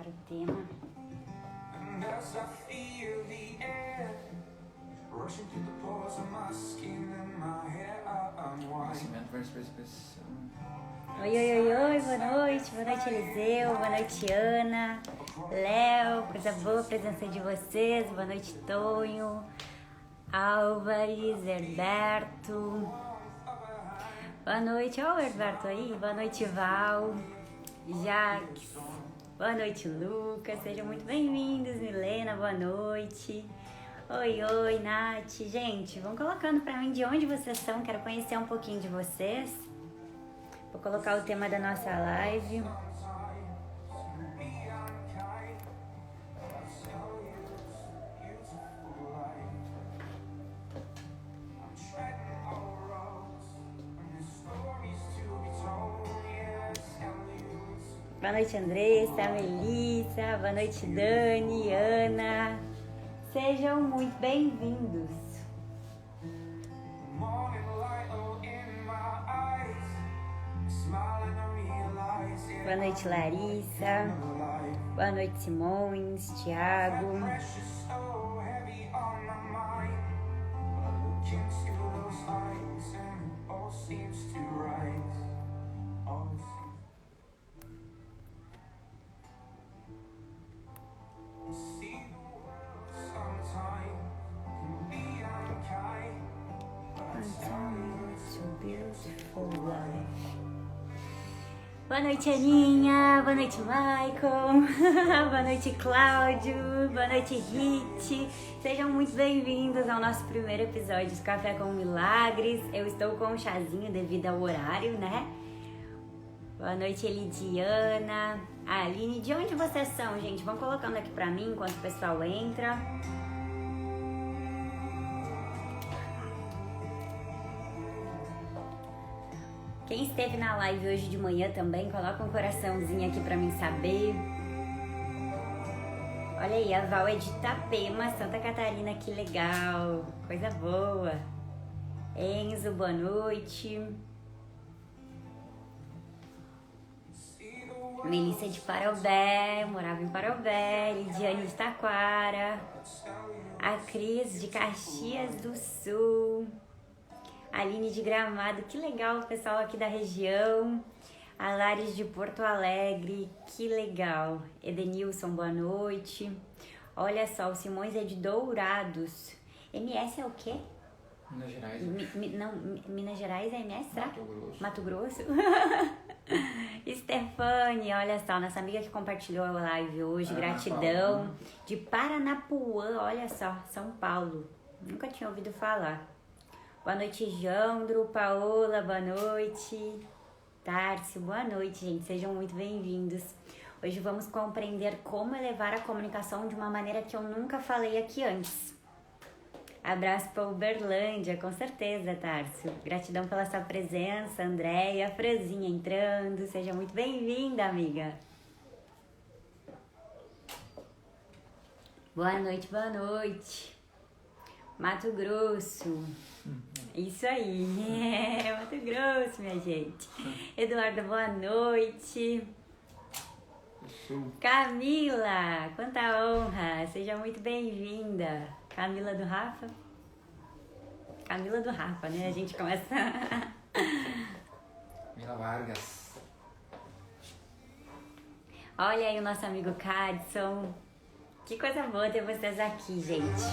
o tema. Conhecimento versus percepção. Oi, boa noite Eliseu, boa noite Ana, Léo, coisa boa a presença de vocês, boa noite Tonho, Álvares, Herberto, boa noite, ó o Herberto aí, boa noite Val, Jaques, boa noite Lucas, sejam muito bem-vindos, Milena, boa noite. Oi, Nath. Gente, vão colocando pra mim de onde vocês são, quero conhecer um pouquinho de vocês. Vou colocar o tema da nossa live. Boa noite, Andressa, Melissa, boa noite, Dani, Ana. Sejam muito bem-vindos. Boa noite, Larissa. Boa noite, Simões, Thiago. Boa noite, Aninha. Boa noite, Michael. Boa noite, Cláudio. Boa noite, Rit. Sejam muito bem-vindos ao nosso primeiro episódio de Café com Milagres. Eu estou com um chazinho devido ao horário, né? Boa noite, Elidiana. Aline, de onde vocês são, gente? Vão colocando aqui pra mim enquanto o pessoal entra. Quem esteve na live hoje de manhã também, coloca um coraçãozinho aqui pra mim saber. Olha aí, a Val é de Itapema, Santa Catarina, que legal. Coisa boa. Enzo, boa noite. Melissa de Parobé, morava em Parobé. Lidiane de Taquara. A Cris de Caxias do Sul. Aline de Gramado, que legal o pessoal aqui da região. A Lares de Porto Alegre, que legal. Edenilson, boa noite. Olha só, o Simões é de Dourados. MS é o quê? Minas Gerais. Não, Minas Gerais é MS, será? Mato Grosso. Stefane, olha só, nossa amiga que compartilhou a live hoje, gratidão. De Paranapuã, olha só, São Paulo. Nunca tinha ouvido falar. Boa noite, Jandro, Paola, boa noite. Tárcio, boa noite, gente. Sejam muito bem-vindos. Hoje vamos compreender como elevar a comunicação de uma maneira que eu nunca falei aqui antes. Abraço para Uberlândia, com certeza, Tárcio. Gratidão pela sua presença, Andréia, Franzinha entrando. Seja muito bem-vinda, amiga. Boa noite. Mato Grosso. Isso aí, Mato Grosso, minha gente. Eduardo, boa noite. Camila, quanta honra, seja muito bem-vinda. Camila do Rafa, né? A gente começa. Camila Vargas. Olha aí o nosso amigo Cadson. Que coisa boa ter vocês aqui, gente.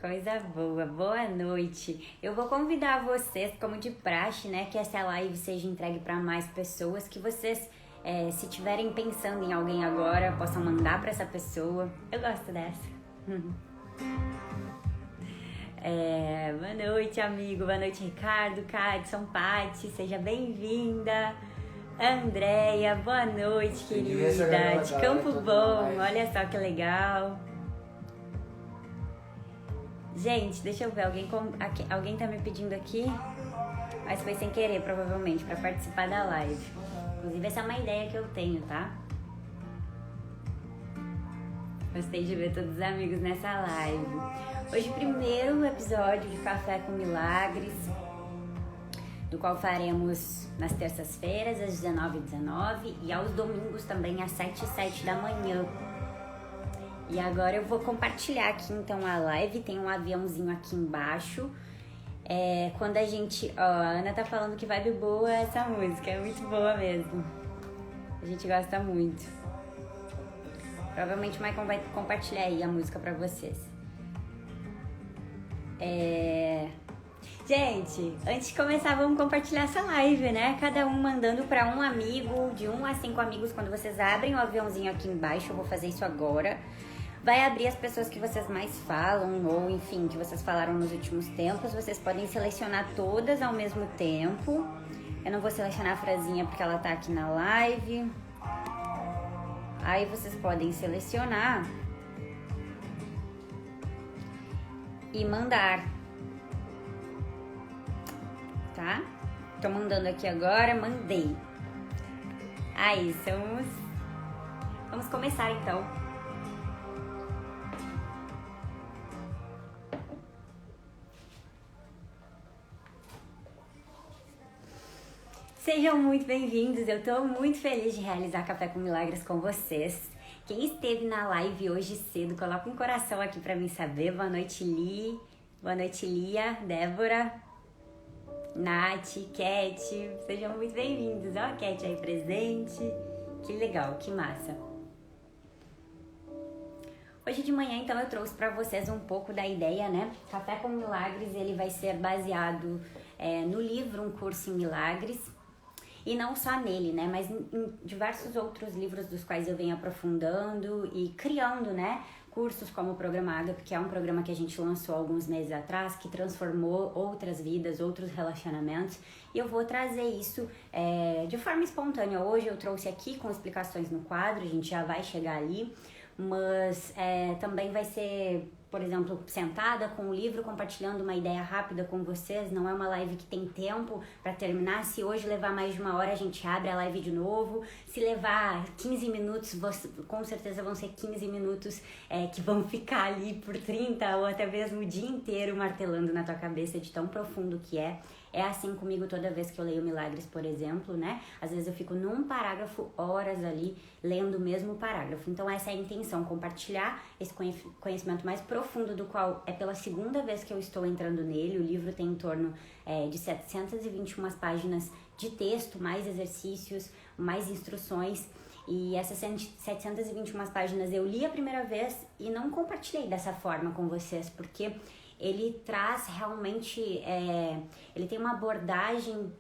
Coisa boa, boa noite. Eu vou convidar vocês, como de praxe, né, que essa live seja entregue para mais pessoas, que vocês, se estiverem pensando em alguém agora, possam mandar para essa pessoa. Eu gosto dessa. Boa noite, amigo. Boa noite, Ricardo, Cadson, Paty. Seja bem-vinda. Andréia, boa noite, querida. De Campo Bom, olha só que legal. Gente, deixa eu ver, alguém tá me pedindo aqui, mas foi sem querer, provavelmente, pra participar da live. Inclusive, essa é uma ideia que eu tenho, tá? Gostei de ver todos os amigos nessa live. Hoje, primeiro episódio de Café com Milagres. do qual faremos nas terças-feiras, às 19h19 e aos domingos também, às 7h07 da manhã. E agora eu vou compartilhar aqui então a live, tem um aviãozinho aqui embaixo. Quando a gente... Ó, a Ana tá falando que vibe boa essa música, é muito boa mesmo. A gente gosta muito. Provavelmente o Maicon vai compartilhar aí a música pra vocês. Gente, antes de começar, vamos compartilhar essa live, né? Cada um mandando pra um amigo, de 1 a 5 amigos. Quando vocês abrem o aviãozinho aqui embaixo, eu vou fazer isso agora. Vai abrir as pessoas que vocês mais falam, ou enfim, que vocês falaram nos últimos tempos. Vocês podem selecionar todas ao mesmo tempo. Eu não vou selecionar a Frazinha porque ela tá aqui na live. Aí vocês podem selecionar e mandar. Tá? Tô mandando aqui agora, mandei. Aí, vamos começar então. Sejam muito bem-vindos, eu tô muito feliz de realizar Café com Milagres com vocês. Quem esteve na live hoje cedo, coloca um coração aqui pra mim saber. Boa noite, Li. Boa noite, Lia, Débora, Nath, Cat. Sejam muito bem-vindos. Ó, a Cat aí presente. Que legal, que massa. Hoje de manhã, então, eu trouxe para vocês um pouco da ideia, né? Café com Milagres, ele vai ser baseado no livro Um Curso em Milagres. E não só nele, né? Mas em diversos outros livros dos quais eu venho aprofundando e criando, né? Cursos como o Programa Ágape, que é um programa que a gente lançou alguns meses atrás, que transformou outras vidas, outros relacionamentos. E eu vou trazer isso de forma espontânea. Hoje eu trouxe aqui com explicações no quadro, a gente já vai chegar ali. Mas também vai ser, por exemplo, sentada com o livro, compartilhando uma ideia rápida com vocês. Não é uma live que tem tempo para terminar. Se hoje levar mais de 1 hora, a gente abre a live de novo. Se levar 15 minutos, com certeza vão ser 15 minutos que vão ficar ali por 30 ou até mesmo o dia inteiro martelando na tua cabeça de tão profundo que é. É assim comigo toda vez que eu leio Milagres, por exemplo, né? Às vezes eu fico num parágrafo, horas ali, lendo o mesmo parágrafo. Então essa é a intenção, compartilhar esse conhecimento mais profundo, do qual é pela segunda vez que eu estou entrando nele. O livro tem em torno de 721 páginas de texto, mais exercícios, mais instruções. E essas 721 páginas eu li a primeira vez e não compartilhei dessa forma com vocês, porque ele traz realmente, ele tem uma abordagem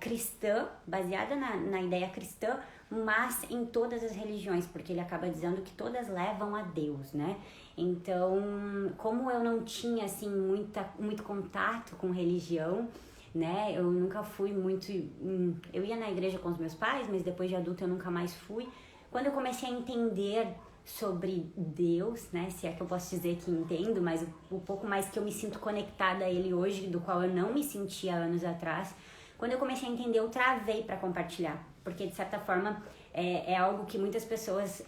cristã, baseada na ideia cristã, mas em todas as religiões, porque ele acaba dizendo que todas levam a Deus, né? Então, como eu não tinha, assim, muito contato com religião, né? Eu nunca fui muito... Eu ia na igreja com os meus pais, mas depois de adulta eu nunca mais fui. Quando eu comecei a entender sobre Deus, né, se é que eu posso dizer que entendo, mas o pouco mais que eu me sinto conectada a Ele hoje, do qual eu não me sentia anos atrás, quando eu comecei a entender, eu travei para compartilhar, porque de certa forma é algo que muitas pessoas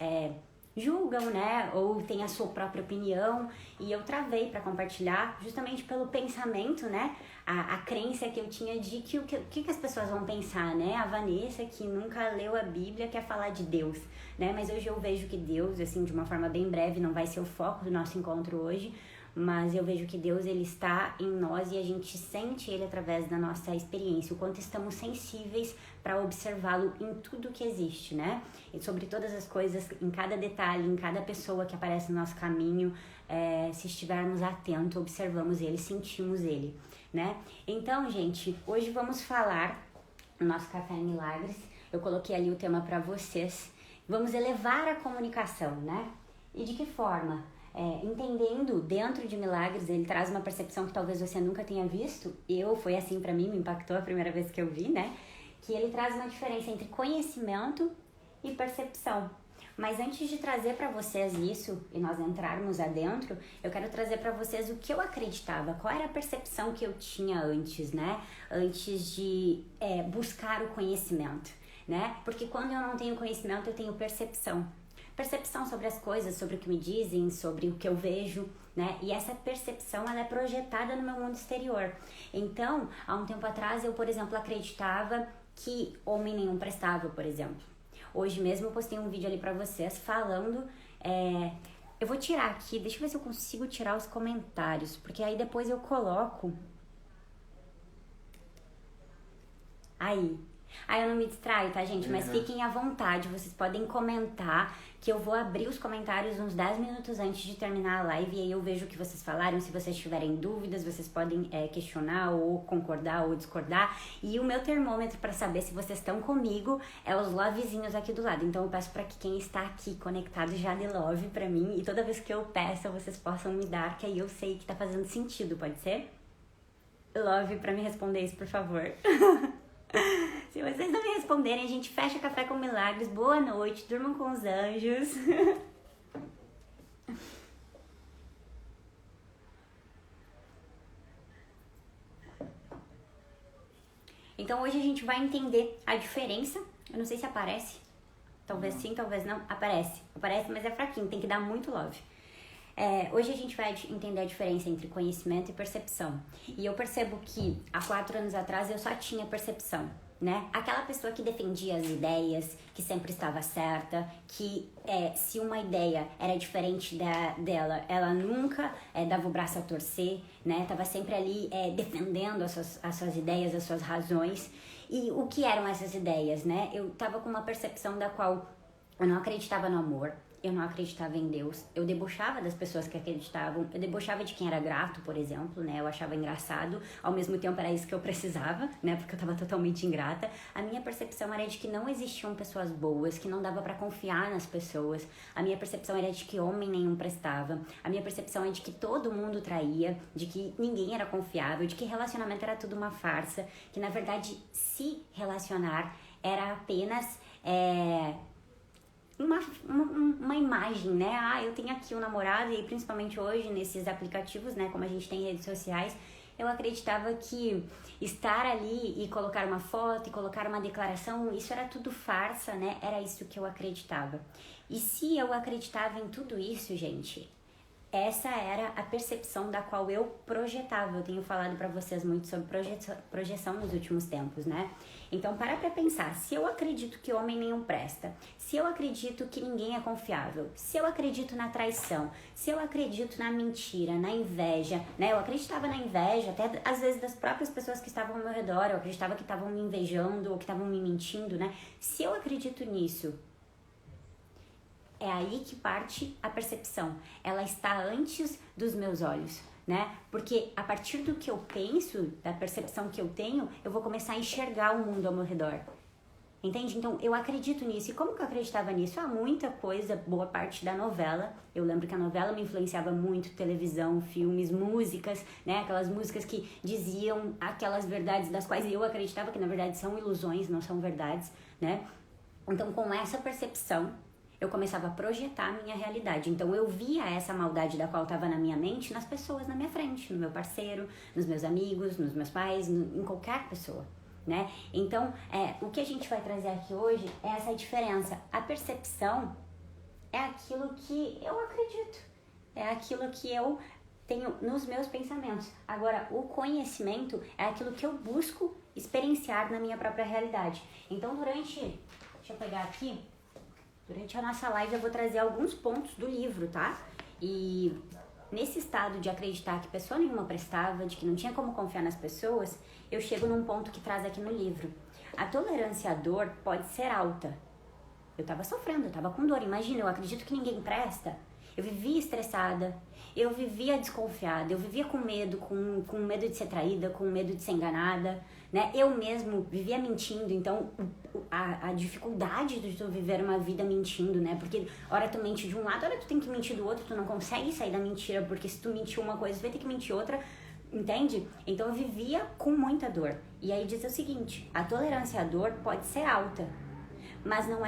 julgam, né, ou tem a sua própria opinião, e eu travei para compartilhar justamente pelo pensamento, né, a crença que eu tinha de que o que as pessoas vão pensar, né, a Vanessa que nunca leu a Bíblia quer falar de Deus, né, mas hoje eu vejo que Deus, assim, de uma forma bem breve, não vai ser o foco do nosso encontro hoje, mas eu vejo que Deus, ele está em nós e a gente sente ele através da nossa experiência, o quanto estamos sensíveis para observá-lo em tudo que existe, né? E sobre todas as coisas, em cada detalhe, em cada pessoa que aparece no nosso caminho, se estivermos atentos, observamos ele, sentimos ele, né? Então, gente, hoje vamos falar no nosso Café em Milagres. Eu coloquei ali o tema para vocês. Vamos elevar a comunicação, né? E de que forma? Entendendo dentro de Milagres, ele traz uma percepção que talvez você nunca tenha visto. Foi assim pra mim, me impactou a primeira vez que eu vi, né? Que ele traz uma diferença entre conhecimento e percepção. Mas antes de trazer para vocês isso e nós entrarmos adentro, eu quero trazer para vocês o que eu acreditava, qual era a percepção que eu tinha antes, né? Antes de buscar o conhecimento, né? Porque quando eu não tenho conhecimento, eu tenho percepção. percepção sobre as coisas, sobre o que me dizem, sobre o que eu vejo, né? E essa percepção, ela é projetada no meu mundo exterior. Então, há um tempo atrás, eu, por exemplo, acreditava que homem nenhum prestava, por exemplo. Hoje mesmo eu postei um vídeo ali pra vocês falando... Eu vou tirar aqui, deixa eu ver se eu consigo tirar os comentários, porque aí depois eu coloco... Aí eu não me distraio, tá, gente? Mas fiquem à vontade, vocês podem comentar, que eu vou abrir os comentários uns 10 minutos antes de terminar a live, e aí eu vejo o que vocês falaram. Se vocês tiverem dúvidas, vocês podem questionar, ou concordar, ou discordar. E o meu termômetro para saber se vocês estão comigo é os lovezinhos aqui do lado. Então eu peço para que quem está aqui conectado já dê love pra mim, e toda vez que eu peço, vocês possam me dar, que aí eu sei que tá fazendo sentido, pode ser? Love pra me responder isso, por favor. Se vocês não me responderem, a gente fecha Café com Milagres. Boa noite, durmam com os anjos. Então hoje a gente vai entender a diferença. Eu não sei se aparece. Talvez sim, talvez não. Aparece, mas é fraquinho, tem que dar muito love. Hoje a gente vai entender a diferença entre conhecimento e percepção. E eu percebo que há 4 anos atrás eu só tinha percepção, né? Aquela pessoa que defendia as ideias, que sempre estava certa, que se uma ideia era diferente dela, ela nunca dava o braço a torcer, né? Tava sempre ali defendendo as suas ideias, as suas razões. E o que eram essas ideias, né? Eu tava com uma percepção da qual eu não acreditava no amor. Eu não acreditava em Deus, eu debochava das pessoas que acreditavam, eu debochava de quem era grato, por exemplo, né? Eu achava engraçado, ao mesmo tempo era isso que eu precisava, né? Porque eu tava totalmente ingrata. A minha percepção era de que não existiam pessoas boas, que não dava pra confiar nas pessoas. A minha percepção era de que homem nenhum prestava. A minha percepção é de que todo mundo traía, de que ninguém era confiável, de que relacionamento era tudo uma farsa, que na verdade se relacionar era apenas... Uma imagem, né? Eu tenho aqui um namorado, e principalmente hoje nesses aplicativos, né? Como a gente tem redes sociais, eu acreditava que estar ali e colocar uma foto e colocar uma declaração, isso era tudo farsa, né? Era isso que eu acreditava. E se eu acreditava em tudo isso, gente, essa era a percepção da qual eu projetava. Eu tenho falado pra vocês muito sobre projeção nos últimos tempos, né? Então, para pra pensar, se eu acredito que homem nenhum presta, se eu acredito que ninguém é confiável, se eu acredito na traição, se eu acredito na mentira, na inveja, né? Eu acreditava na inveja, até às vezes das próprias pessoas que estavam ao meu redor, eu acreditava que estavam me invejando ou que estavam me mentindo, né? Se eu acredito nisso, é aí que parte a percepção. Ela está antes dos meus olhos, né? Porque a partir do que eu penso, da percepção que eu tenho, eu vou começar a enxergar o mundo ao meu redor. Entende? Então, eu acredito nisso. E como que eu acreditava nisso? Há muita coisa, boa parte da novela. Eu lembro que a novela me influenciava muito, televisão, filmes, músicas, né? Aquelas músicas que diziam aquelas verdades das quais eu acreditava que, na verdade, são ilusões, não são verdades, né? Então, com essa percepção, eu começava a projetar a minha realidade. Então, eu via essa maldade da qual estava na minha mente nas pessoas na minha frente, no meu parceiro, nos meus amigos, nos meus pais, em qualquer pessoa, né? Então, o que a gente vai trazer aqui hoje é essa diferença. A percepção é aquilo que eu acredito, é aquilo que eu tenho nos meus pensamentos. Agora, o conhecimento é aquilo que eu busco experienciar na minha própria realidade. Então, deixa eu pegar aqui... Durante a nossa live eu vou trazer alguns pontos do livro, tá? E nesse estado de acreditar que pessoa nenhuma prestava, de que não tinha como confiar nas pessoas, eu chego num ponto que traz aqui no livro. A tolerância à dor pode ser alta. Eu tava sofrendo, eu tava com dor. Imagina, eu acredito que ninguém presta. Eu vivia estressada, eu vivia desconfiada, eu vivia com medo, com medo de ser traída, com medo de ser enganada, né? Eu mesmo vivia mentindo, então a dificuldade de tu viver uma vida mentindo, né? Porque hora tu mente de um lado, hora tu tem que mentir do outro, tu não consegue sair da mentira, porque se tu mentir uma coisa, tu vai ter que mentir outra, entende? Então eu vivia com muita dor. E aí diz o seguinte, a tolerância à dor pode ser alta, mas não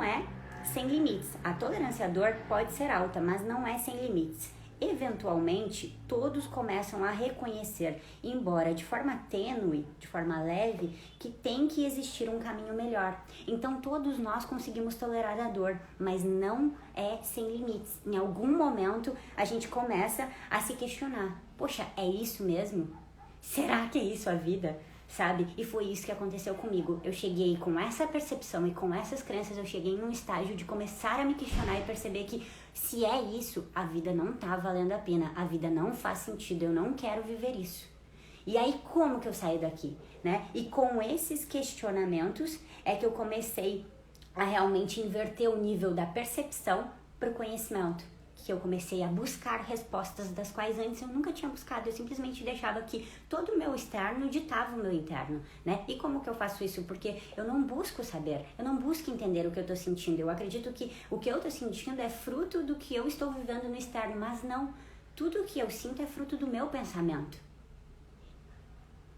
é sem limites. A tolerância à dor pode ser alta, mas não é sem limites. eventualmente todos começam a reconhecer, embora de forma tênue, de forma leve, que tem que existir um caminho melhor. Então todos nós conseguimos tolerar a dor, mas não é sem limites. Em algum momento a gente começa a se questionar: poxa, é isso mesmo? Será que é isso a vida? Sabe? E foi isso que aconteceu comigo. Eu cheguei com essa percepção e com essas crenças, eu cheguei num estágio de começar a me questionar e perceber que se é isso, a vida não tá valendo a pena, a vida não faz sentido, eu não quero viver isso. E aí como que eu saio daqui, né? E com esses questionamentos é que eu comecei a realmente inverter o nível da percepção para o conhecimento. Que eu comecei a buscar respostas das quais antes eu nunca tinha buscado, eu simplesmente deixava que todo o meu externo ditava o meu interno, né? E como que eu faço isso? Porque eu não busco saber, eu não busco entender o que eu tô sentindo, eu acredito que o que eu tô sentindo é fruto do que eu estou vivendo no externo, mas não, tudo o que eu sinto é fruto do meu pensamento.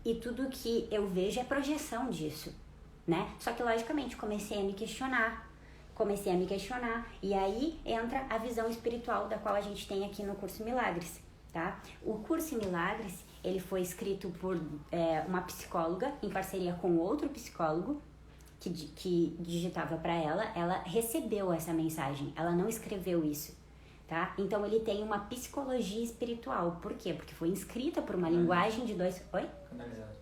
E tudo que eu vejo é projeção disso, né? Só que logicamente comecei a me questionar, e aí entra a visão espiritual da qual a gente tem aqui no Curso Milagres, tá? O Curso Milagres, ele foi escrito por uma psicóloga em parceria com outro psicólogo que digitava para ela recebeu essa mensagem, ela não escreveu isso, tá? Então ele tem uma psicologia espiritual, por quê? Porque foi escrita por uma linguagem de dois... Oi? Canalizado.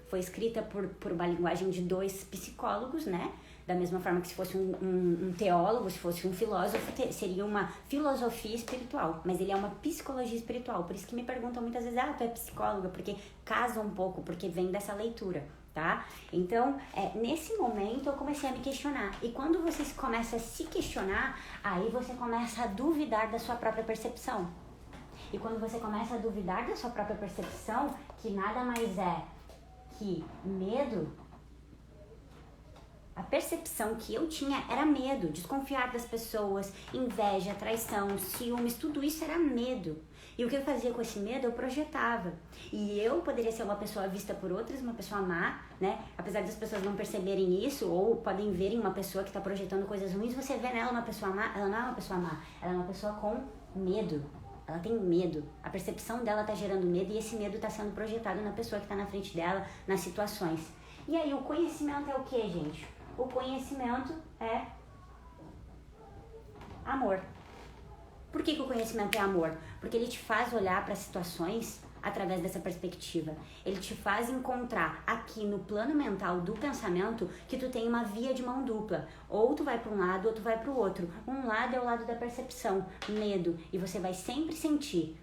Foi escrita por uma linguagem de dois psicólogos, né? Da mesma forma que se fosse um teólogo, se fosse um filósofo, seria uma filosofia espiritual. Mas ele é uma psicologia espiritual. Por isso que me perguntam muitas vezes, tu é psicóloga? Porque casa um pouco, porque vem dessa leitura, tá? Então, nesse momento eu comecei a me questionar. E quando você começa a se questionar, aí você começa a duvidar da sua própria percepção. E quando você começa a duvidar da sua própria percepção, que nada mais é que medo, a percepção que eu tinha era medo, desconfiar das pessoas, inveja, traição, ciúmes, tudo isso era medo. E o que eu fazia com esse medo, eu projetava. E eu poderia ser uma pessoa vista por outras, uma pessoa má, né? Apesar das pessoas não perceberem isso, ou podem verem uma pessoa que está projetando coisas ruins, você vê nela uma pessoa má, ela não é uma pessoa má, ela é uma pessoa com medo. Ela tem medo, a percepção dela está gerando medo e esse medo está sendo projetado na pessoa que está na frente dela, nas situações. E aí, o conhecimento é o que, gente? O conhecimento é amor. Por que o conhecimento é amor? Porque ele te faz olhar para situações através dessa perspectiva. Ele te faz encontrar aqui no plano mental do pensamento que tu tem uma via de mão dupla. Ou tu vai para um lado ou tu vai para o outro. Um lado é o lado da percepção, medo. E você vai sempre sentir.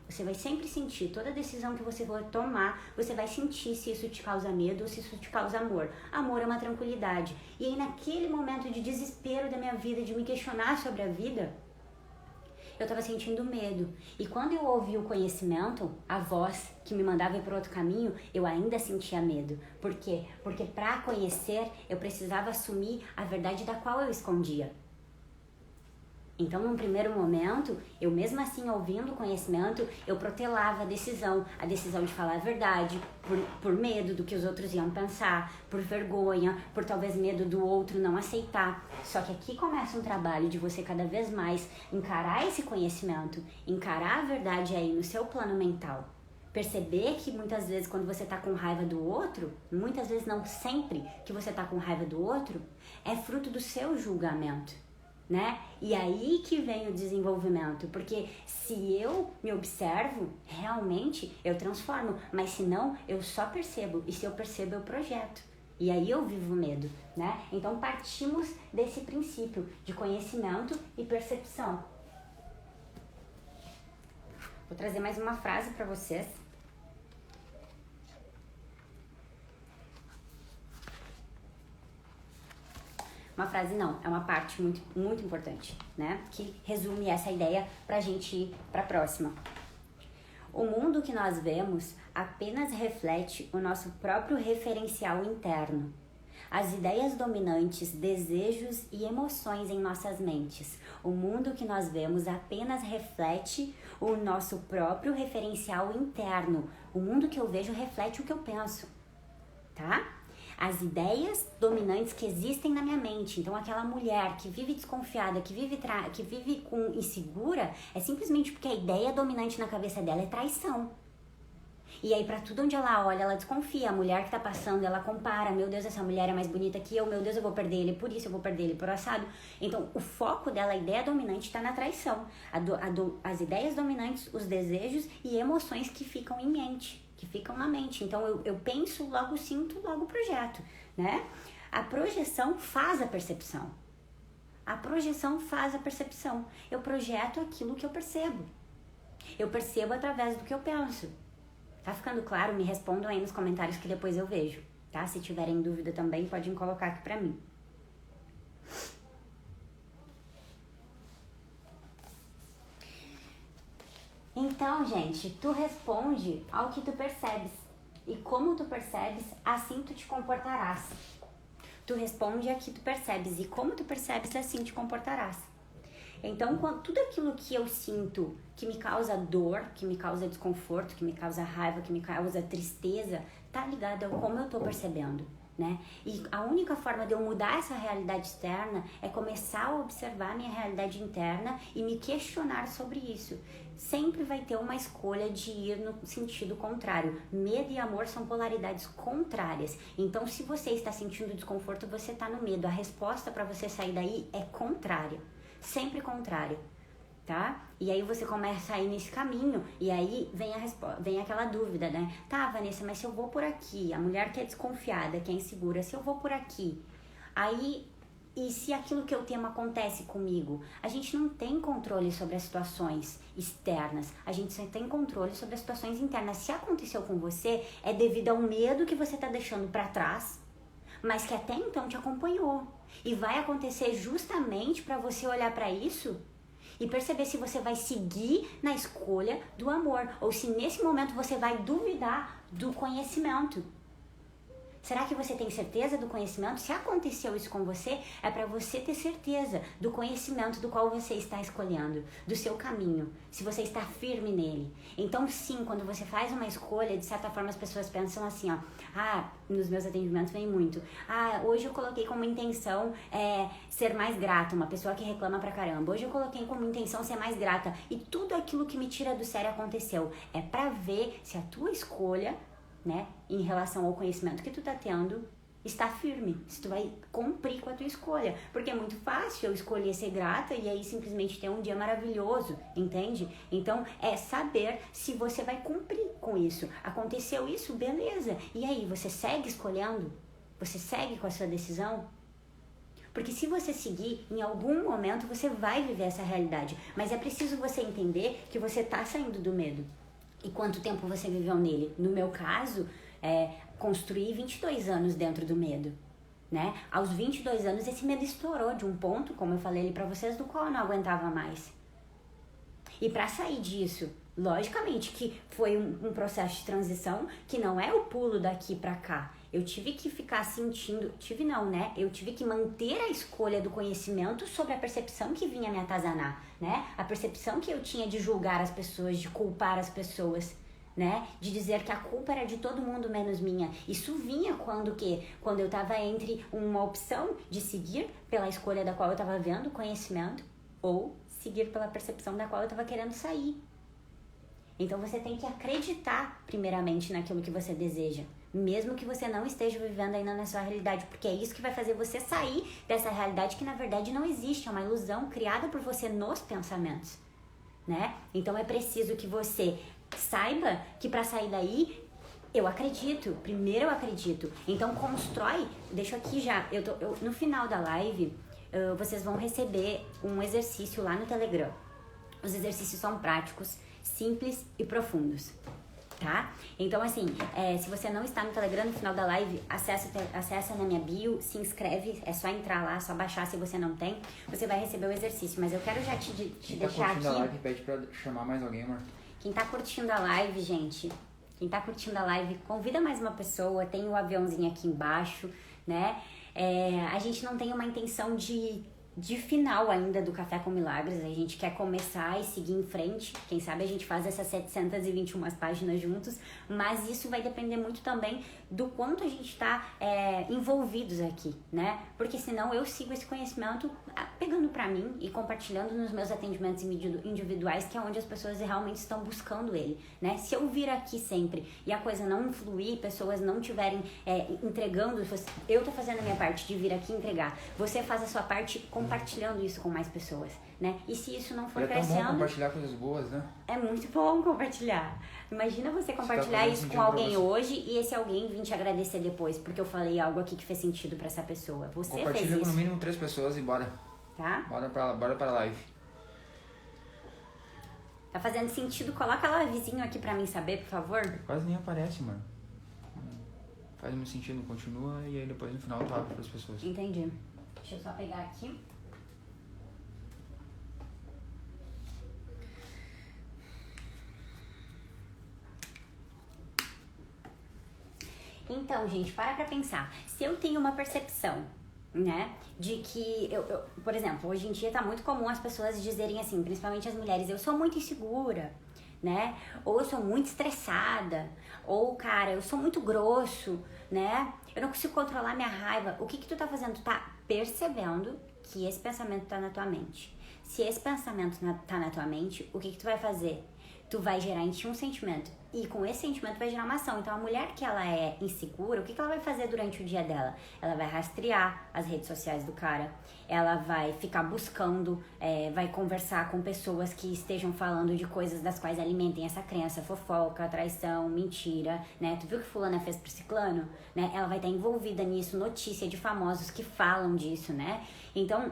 Toda decisão que você for tomar, você vai sentir se isso te causa medo ou se isso te causa amor. Amor é uma tranquilidade. E aí naquele momento de desespero da minha vida, de me questionar sobre a vida, eu estava sentindo medo. E quando eu ouvi o conhecimento, a voz que me mandava ir para outro caminho, eu ainda sentia medo. Por quê? Porque para conhecer, eu precisava assumir a verdade da qual eu escondia. Então, num primeiro momento, eu mesmo assim, ouvindo o conhecimento, eu protelava a decisão de falar a verdade, por medo do que os outros iam pensar, por vergonha, por talvez medo do outro não aceitar. Só que aqui começa um trabalho de você cada vez mais encarar esse conhecimento, encarar a verdade aí no seu plano mental. Perceber que muitas vezes quando você tá com raiva do outro, muitas vezes não sempre que você tá com raiva do outro, é fruto do seu julgamento. Né? E aí que vem o desenvolvimento, porque se eu me observo, realmente eu transformo, mas se não, eu só percebo, e se eu percebo, eu projeto. E aí eu vivo medo, né? Então partimos desse princípio de conhecimento e percepção. Vou trazer mais uma frase para vocês. Uma frase não, é uma parte muito, muito importante, né? Que resume essa ideia pra gente ir pra próxima. O mundo que nós vemos apenas reflete o nosso próprio referencial interno. As ideias dominantes, desejos e emoções em nossas mentes. O mundo que nós vemos apenas reflete o nosso próprio referencial interno. O mundo que eu vejo reflete o que eu penso, tá? as ideias dominantes que existem na minha mente. Então, aquela mulher que vive desconfiada, que vive com insegura, é simplesmente porque a ideia dominante na cabeça dela é traição. E aí, pra tudo onde ela olha, ela desconfia. A mulher que tá passando, ela compara. Meu Deus, essa mulher é mais bonita que eu. Meu Deus, eu vou perder ele por isso, eu vou perder ele por assado. Então, o foco dela, a ideia dominante, tá na traição. As ideias dominantes, os desejos e emoções que ficam em mente, que ficam na mente. Então, eu penso, logo sinto, logo projeto, né? A projeção faz a percepção. A projeção faz a percepção. Eu projeto aquilo que eu percebo. Eu percebo através do que eu penso. Tá ficando claro? Me respondam aí nos comentários que depois eu vejo, tá? Se tiverem dúvida também, podem colocar aqui pra mim. Então, gente, tu responde ao que tu percebes. E como tu percebes, assim tu te comportarás. Tu responde a que tu percebes. E como tu percebes, assim te comportarás. Então, tudo aquilo que eu sinto que me causa dor, que me causa desconforto, que me causa raiva, que me causa tristeza, tá ligado ao como eu tô percebendo, né? E a única forma de eu mudar essa realidade externa é começar a observar a minha realidade interna e me questionar sobre isso. Sempre vai ter uma escolha de ir no sentido contrário. Medo e amor são polaridades contrárias. Então, se você está sentindo desconforto, você está no medo. A resposta para você sair daí é contrária. Sempre contrário, tá? E aí você começa a ir nesse caminho e aí vem aquela dúvida, né? Tá, Vanessa, mas se eu vou por aqui, a mulher que é desconfiada, que é insegura, se eu vou por aqui, aí, e se aquilo que eu temo acontece comigo? A gente não tem controle sobre as situações externas, a gente só tem controle sobre as situações internas. Se aconteceu com você, é devido ao medo que você tá deixando pra trás, mas que até então te acompanhou. E vai acontecer justamente para você olhar para isso e perceber se você vai seguir na escolha do amor ou se nesse momento você vai duvidar do conhecimento. Será que você tem certeza do conhecimento? Se aconteceu isso com você, é para você ter certeza do conhecimento do qual você está escolhendo, do seu caminho, se você está firme nele. Então, sim, quando você faz uma escolha, de certa forma as pessoas pensam assim, ó, nos meus atendimentos vem muito, hoje eu coloquei como intenção ser mais grata, uma pessoa que reclama pra caramba, hoje eu coloquei como intenção ser mais grata e tudo aquilo que me tira do sério aconteceu. É pra ver se a tua escolha, né, em relação ao conhecimento que tu tá tendo, está firme, se tu vai cumprir com a tua escolha, porque é muito fácil eu escolher ser grata e aí simplesmente ter um dia maravilhoso, entende? Então é saber se você vai cumprir com isso. Aconteceu isso, beleza, e aí, você segue escolhendo? Você segue com a sua decisão? Porque se você seguir, em algum momento você vai viver essa realidade, mas é preciso você entender que você tá saindo do medo. E quanto tempo você viveu nele? No meu caso, construí 22 anos dentro do medo, né? Aos 22 anos, esse medo estourou de um ponto, como eu falei ali pra vocês, do qual eu não aguentava mais. E pra sair disso, logicamente que foi um processo de transição que não é o pulo daqui pra cá. Eu tive que ficar sentindo, eu tive que manter a escolha do conhecimento sobre a percepção que vinha me atazanar, né? A percepção que eu tinha de julgar as pessoas, de culpar as pessoas, né? De dizer que a culpa era de todo mundo menos minha. Isso vinha quando eu tava entre uma opção de seguir pela escolha da qual eu tava vendo conhecimento ou seguir pela percepção da qual eu tava querendo sair. Então você tem que acreditar primeiramente naquilo que você deseja, mesmo que você não esteja vivendo ainda na sua realidade, porque é isso que vai fazer você sair dessa realidade que na verdade não existe, é uma ilusão criada por você nos pensamentos, né? Então é preciso que você saiba que para sair daí, primeiro eu acredito, então constrói, deixa aqui já, no final da live, vocês vão receber um exercício lá no Telegram. Os exercícios são práticos, simples e profundos, tá? Então, assim, se você não está no Telegram, no final da live, acessa na minha bio, se inscreve, é só entrar lá, só baixar se você não tem, você vai receber o exercício, mas eu quero já te deixar aqui... Quem tá curtindo a live, pede pra chamar mais alguém, amor. Quem tá curtindo a live, gente, convida mais uma pessoa, tem o aviãozinho aqui embaixo, né? A gente não tem uma intenção de de final ainda do Café com Milagres. A gente quer começar e seguir em frente. Quem sabe a gente faz essas 721 páginas juntos, mas isso vai depender muito também do quanto a gente está envolvidos aqui, né? Porque senão eu sigo esse conhecimento pegando para mim e compartilhando nos meus atendimentos individuais, que é onde as pessoas realmente estão buscando ele, né? Se eu vir aqui sempre e a coisa não fluir, pessoas não tiverem entregando, eu tô fazendo a minha parte de vir aqui entregar, você faz a sua parte compartilhando isso com mais pessoas, né? E se isso não for crescendo... É tão bom compartilhar coisas boas, né? É muito bom compartilhar. Imagina você compartilhar isso com alguém hoje e esse alguém vir te agradecer depois, porque eu falei algo aqui que fez sentido pra essa pessoa. Você fez isso. Compartilha com no mínimo 3 pessoas e bora. Tá? Bora pra live. Tá fazendo sentido? Coloca lá vizinho aqui pra mim saber, por favor. Quase nem aparece, mano. Faz muito sentido, continua e aí depois no final tu abre pras pessoas. Entendi. Deixa eu só pegar aqui. Então, gente, para pra pensar. Se eu tenho uma percepção, né, de que, por exemplo, hoje em dia tá muito comum as pessoas dizerem assim, principalmente as mulheres, eu sou muito insegura, né, ou eu sou muito estressada, ou, cara, eu sou muito grosso, né, eu não consigo controlar minha raiva. O que tu tá fazendo? Tu tá percebendo que esse pensamento tá na tua mente. Se esse pensamento tá na tua mente, o que tu vai fazer? Tu vai gerar em ti um sentimento. E com esse sentimento vai gerar uma ação. Então a mulher que ela é insegura, o que ela vai fazer durante o dia dela? Ela vai rastrear as redes sociais do cara. Ela vai ficar buscando, vai conversar com pessoas que estejam falando de coisas das quais alimentem essa crença, fofoca, traição, mentira, né? Tu viu que fulana fez pro ciclano? Né? Ela vai estar envolvida nisso, notícia de famosos que falam disso, né? Então...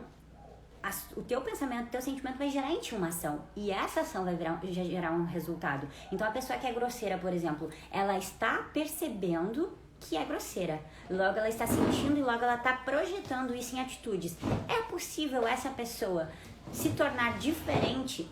o teu pensamento, o teu sentimento vai gerar em ti uma ação. E essa ação vai gerar um resultado. Então, a pessoa que é grosseira, por exemplo, ela está percebendo que é grosseira. Logo, ela está sentindo e logo ela está projetando isso em atitudes. É possível essa pessoa se tornar diferente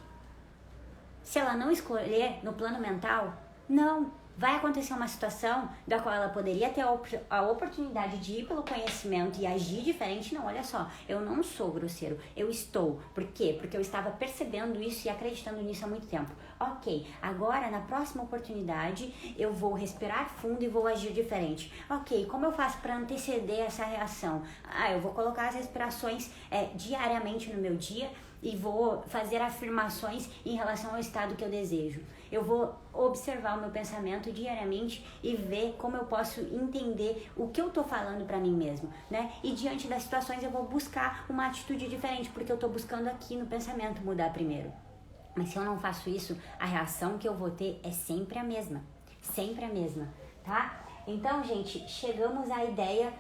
se ela não escolher no plano mental? Não. Vai acontecer uma situação da qual ela poderia ter a oportunidade de ir pelo conhecimento e agir diferente. Não, olha só, eu não sou grosseiro, eu estou. Por quê? Porque eu estava percebendo isso e acreditando nisso há muito tempo. Ok, agora na próxima oportunidade eu vou respirar fundo e vou agir diferente. Ok, como eu faço para anteceder essa reação? Eu vou colocar as respirações diariamente no meu dia e vou fazer afirmações em relação ao estado que eu desejo. Eu vou observar o meu pensamento diariamente e ver como eu posso entender o que eu tô falando pra mim mesmo, né? E diante das situações eu vou buscar uma atitude diferente, porque eu tô buscando aqui no pensamento mudar primeiro. Mas se eu não faço isso, a reação que eu vou ter é sempre a mesma, tá? Então, gente, chegamos à ideia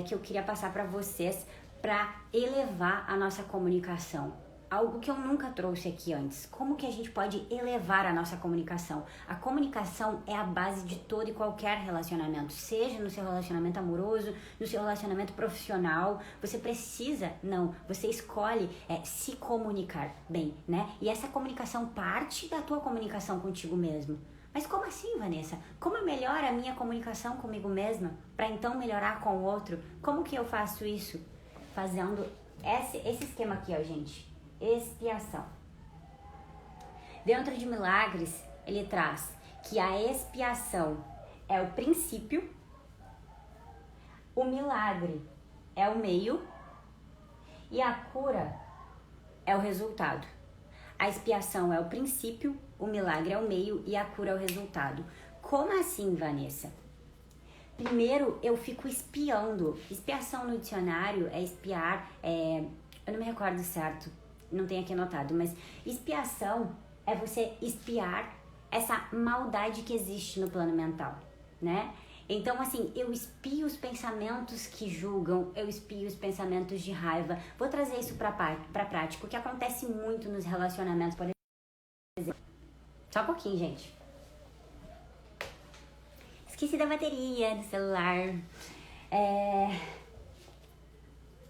que eu queria passar pra vocês pra elevar a nossa comunicação. Algo que eu nunca trouxe aqui antes. Como que a gente pode elevar a nossa comunicação? A comunicação é a base de todo e qualquer relacionamento. Seja no seu relacionamento amoroso, no seu relacionamento profissional. Você você escolhe se comunicar bem, né? E essa comunicação parte da tua comunicação contigo mesmo. Mas como assim, Vanessa? Como eu melhoro a minha comunicação comigo mesma para então melhorar com o outro? Como que eu faço isso? Fazendo esse esquema aqui, ó, gente. Expiação. Dentro de Milagres, ele traz que a expiação é o princípio, o milagre é o meio e a cura é o resultado. A expiação é o princípio, o milagre é o meio e a cura é o resultado. Como assim, Vanessa? Primeiro, eu fico espiando. Expiação no dicionário é espiar, eu não me recordo certo, não tenho aqui anotado, mas expiação é você espiar essa maldade que existe no plano mental, né? Então, assim, eu espio os pensamentos que julgam, eu espio os pensamentos de raiva. Vou trazer isso pra prática, o que acontece muito nos relacionamentos, por exemplo. Só um pouquinho, gente. Esqueci da bateria do celular.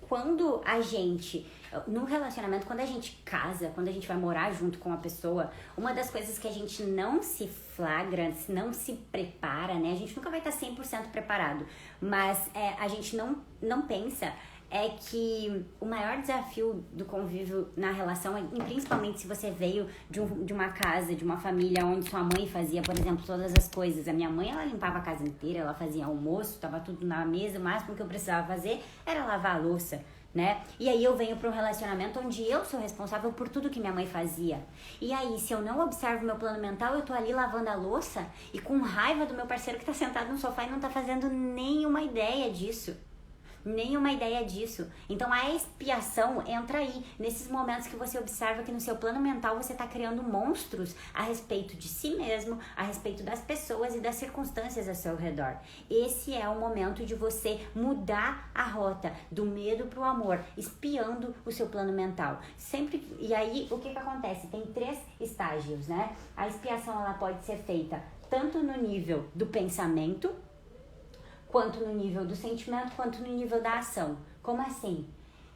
Quando a gente, no relacionamento, quando a gente casa, quando a gente vai morar junto com a pessoa, uma das coisas que a gente não se flagra, não se prepara, né? A gente nunca vai estar 100% preparado, mas a gente não pensa é que o maior desafio do convívio na relação, e principalmente se você veio de uma casa, de uma família onde sua mãe fazia, por exemplo, todas as coisas. A minha mãe, ela limpava a casa inteira, ela fazia almoço, tava tudo na mesa, o máximo que eu precisava fazer era lavar a louça, né? E aí eu venho para um relacionamento onde eu sou responsável por tudo que minha mãe fazia. E aí, se eu não observo meu plano mental, eu tô ali lavando a louça e com raiva do meu parceiro que tá sentado no sofá e não tá fazendo nenhuma ideia disso. Nenhuma ideia disso. Então a expiação entra aí, nesses momentos que você observa que no seu plano mental você está criando monstros a respeito de si mesmo, a respeito das pessoas e das circunstâncias ao seu redor. Esse é o momento de você mudar a rota do medo para o amor, espiando o seu plano mental. Sempre. E aí o que acontece? Tem 3 estágios, né? A expiação ela pode ser feita tanto no nível do pensamento, quanto no nível do sentimento, quanto no nível da ação. Como assim?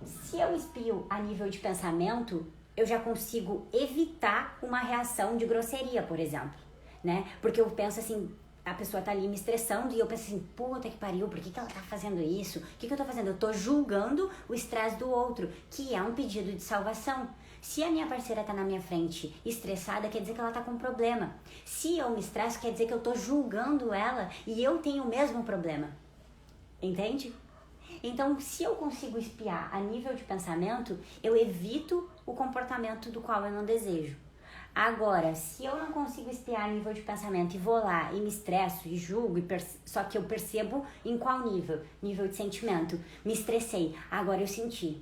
Se eu espio a nível de pensamento, eu já consigo evitar uma reação de grosseria, por exemplo, né? Porque eu penso assim, a pessoa tá ali me estressando e eu penso assim, puta que pariu, por que ela tá fazendo isso? O que eu tô fazendo? Eu tô julgando o estresse do outro, que é um pedido de salvação. Se a minha parceira tá na minha frente estressada, quer dizer que ela tá com um problema. Se eu me estresso, quer dizer que eu tô julgando ela e eu tenho o mesmo problema. Entende? Então, se eu consigo espiar a nível de pensamento, eu evito o comportamento do qual eu não desejo. Agora, se eu não consigo espiar a nível de pensamento e vou lá e me estresso e julgo, só que eu percebo em qual nível? Nível de sentimento. Me estressei, agora eu senti.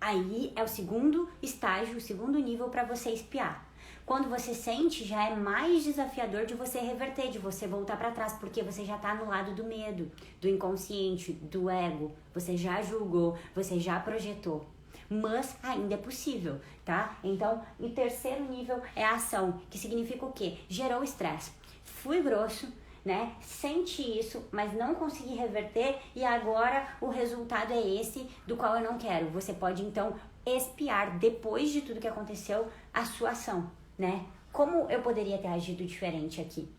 Aí é o segundo estágio, o segundo nível para você espiar. Quando você sente, já é mais desafiador de você reverter, de você voltar para trás, porque você já tá no lado do medo, do inconsciente, do ego. Você já julgou, você já projetou. Mas ainda é possível, tá? Então, o terceiro nível é a ação, que significa o quê? Gerou estresse. Fui grosso, né? Senti isso, mas não consegui reverter e agora o resultado é esse do qual eu não quero. Você pode então expiar depois de tudo que aconteceu a sua ação, né? Como eu poderia ter agido diferente aqui?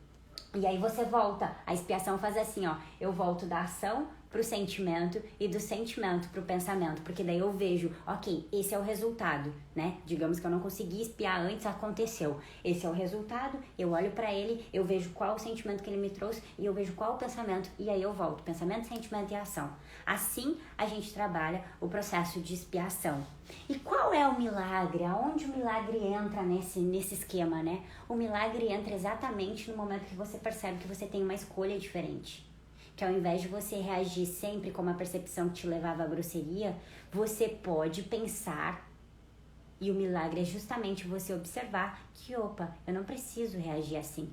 E aí você volta, a expiação faz assim, ó, eu volto da ação pro sentimento e do sentimento pro pensamento, porque daí eu vejo, ok, esse é o resultado, né? Digamos que eu não consegui espiar antes, aconteceu. Esse é o resultado, eu olho pra ele, eu vejo qual o sentimento que ele me trouxe e eu vejo qual o pensamento e aí eu volto, pensamento, sentimento e ação. Assim a gente trabalha o processo de expiação. E qual é o milagre? Aonde o milagre entra nesse esquema, né? O milagre entra exatamente no momento que você percebe que você tem uma escolha diferente. Que ao invés de você reagir sempre com uma percepção que te levava à grosseria, você pode pensar, e o milagre é justamente você observar que, opa, eu não preciso reagir assim.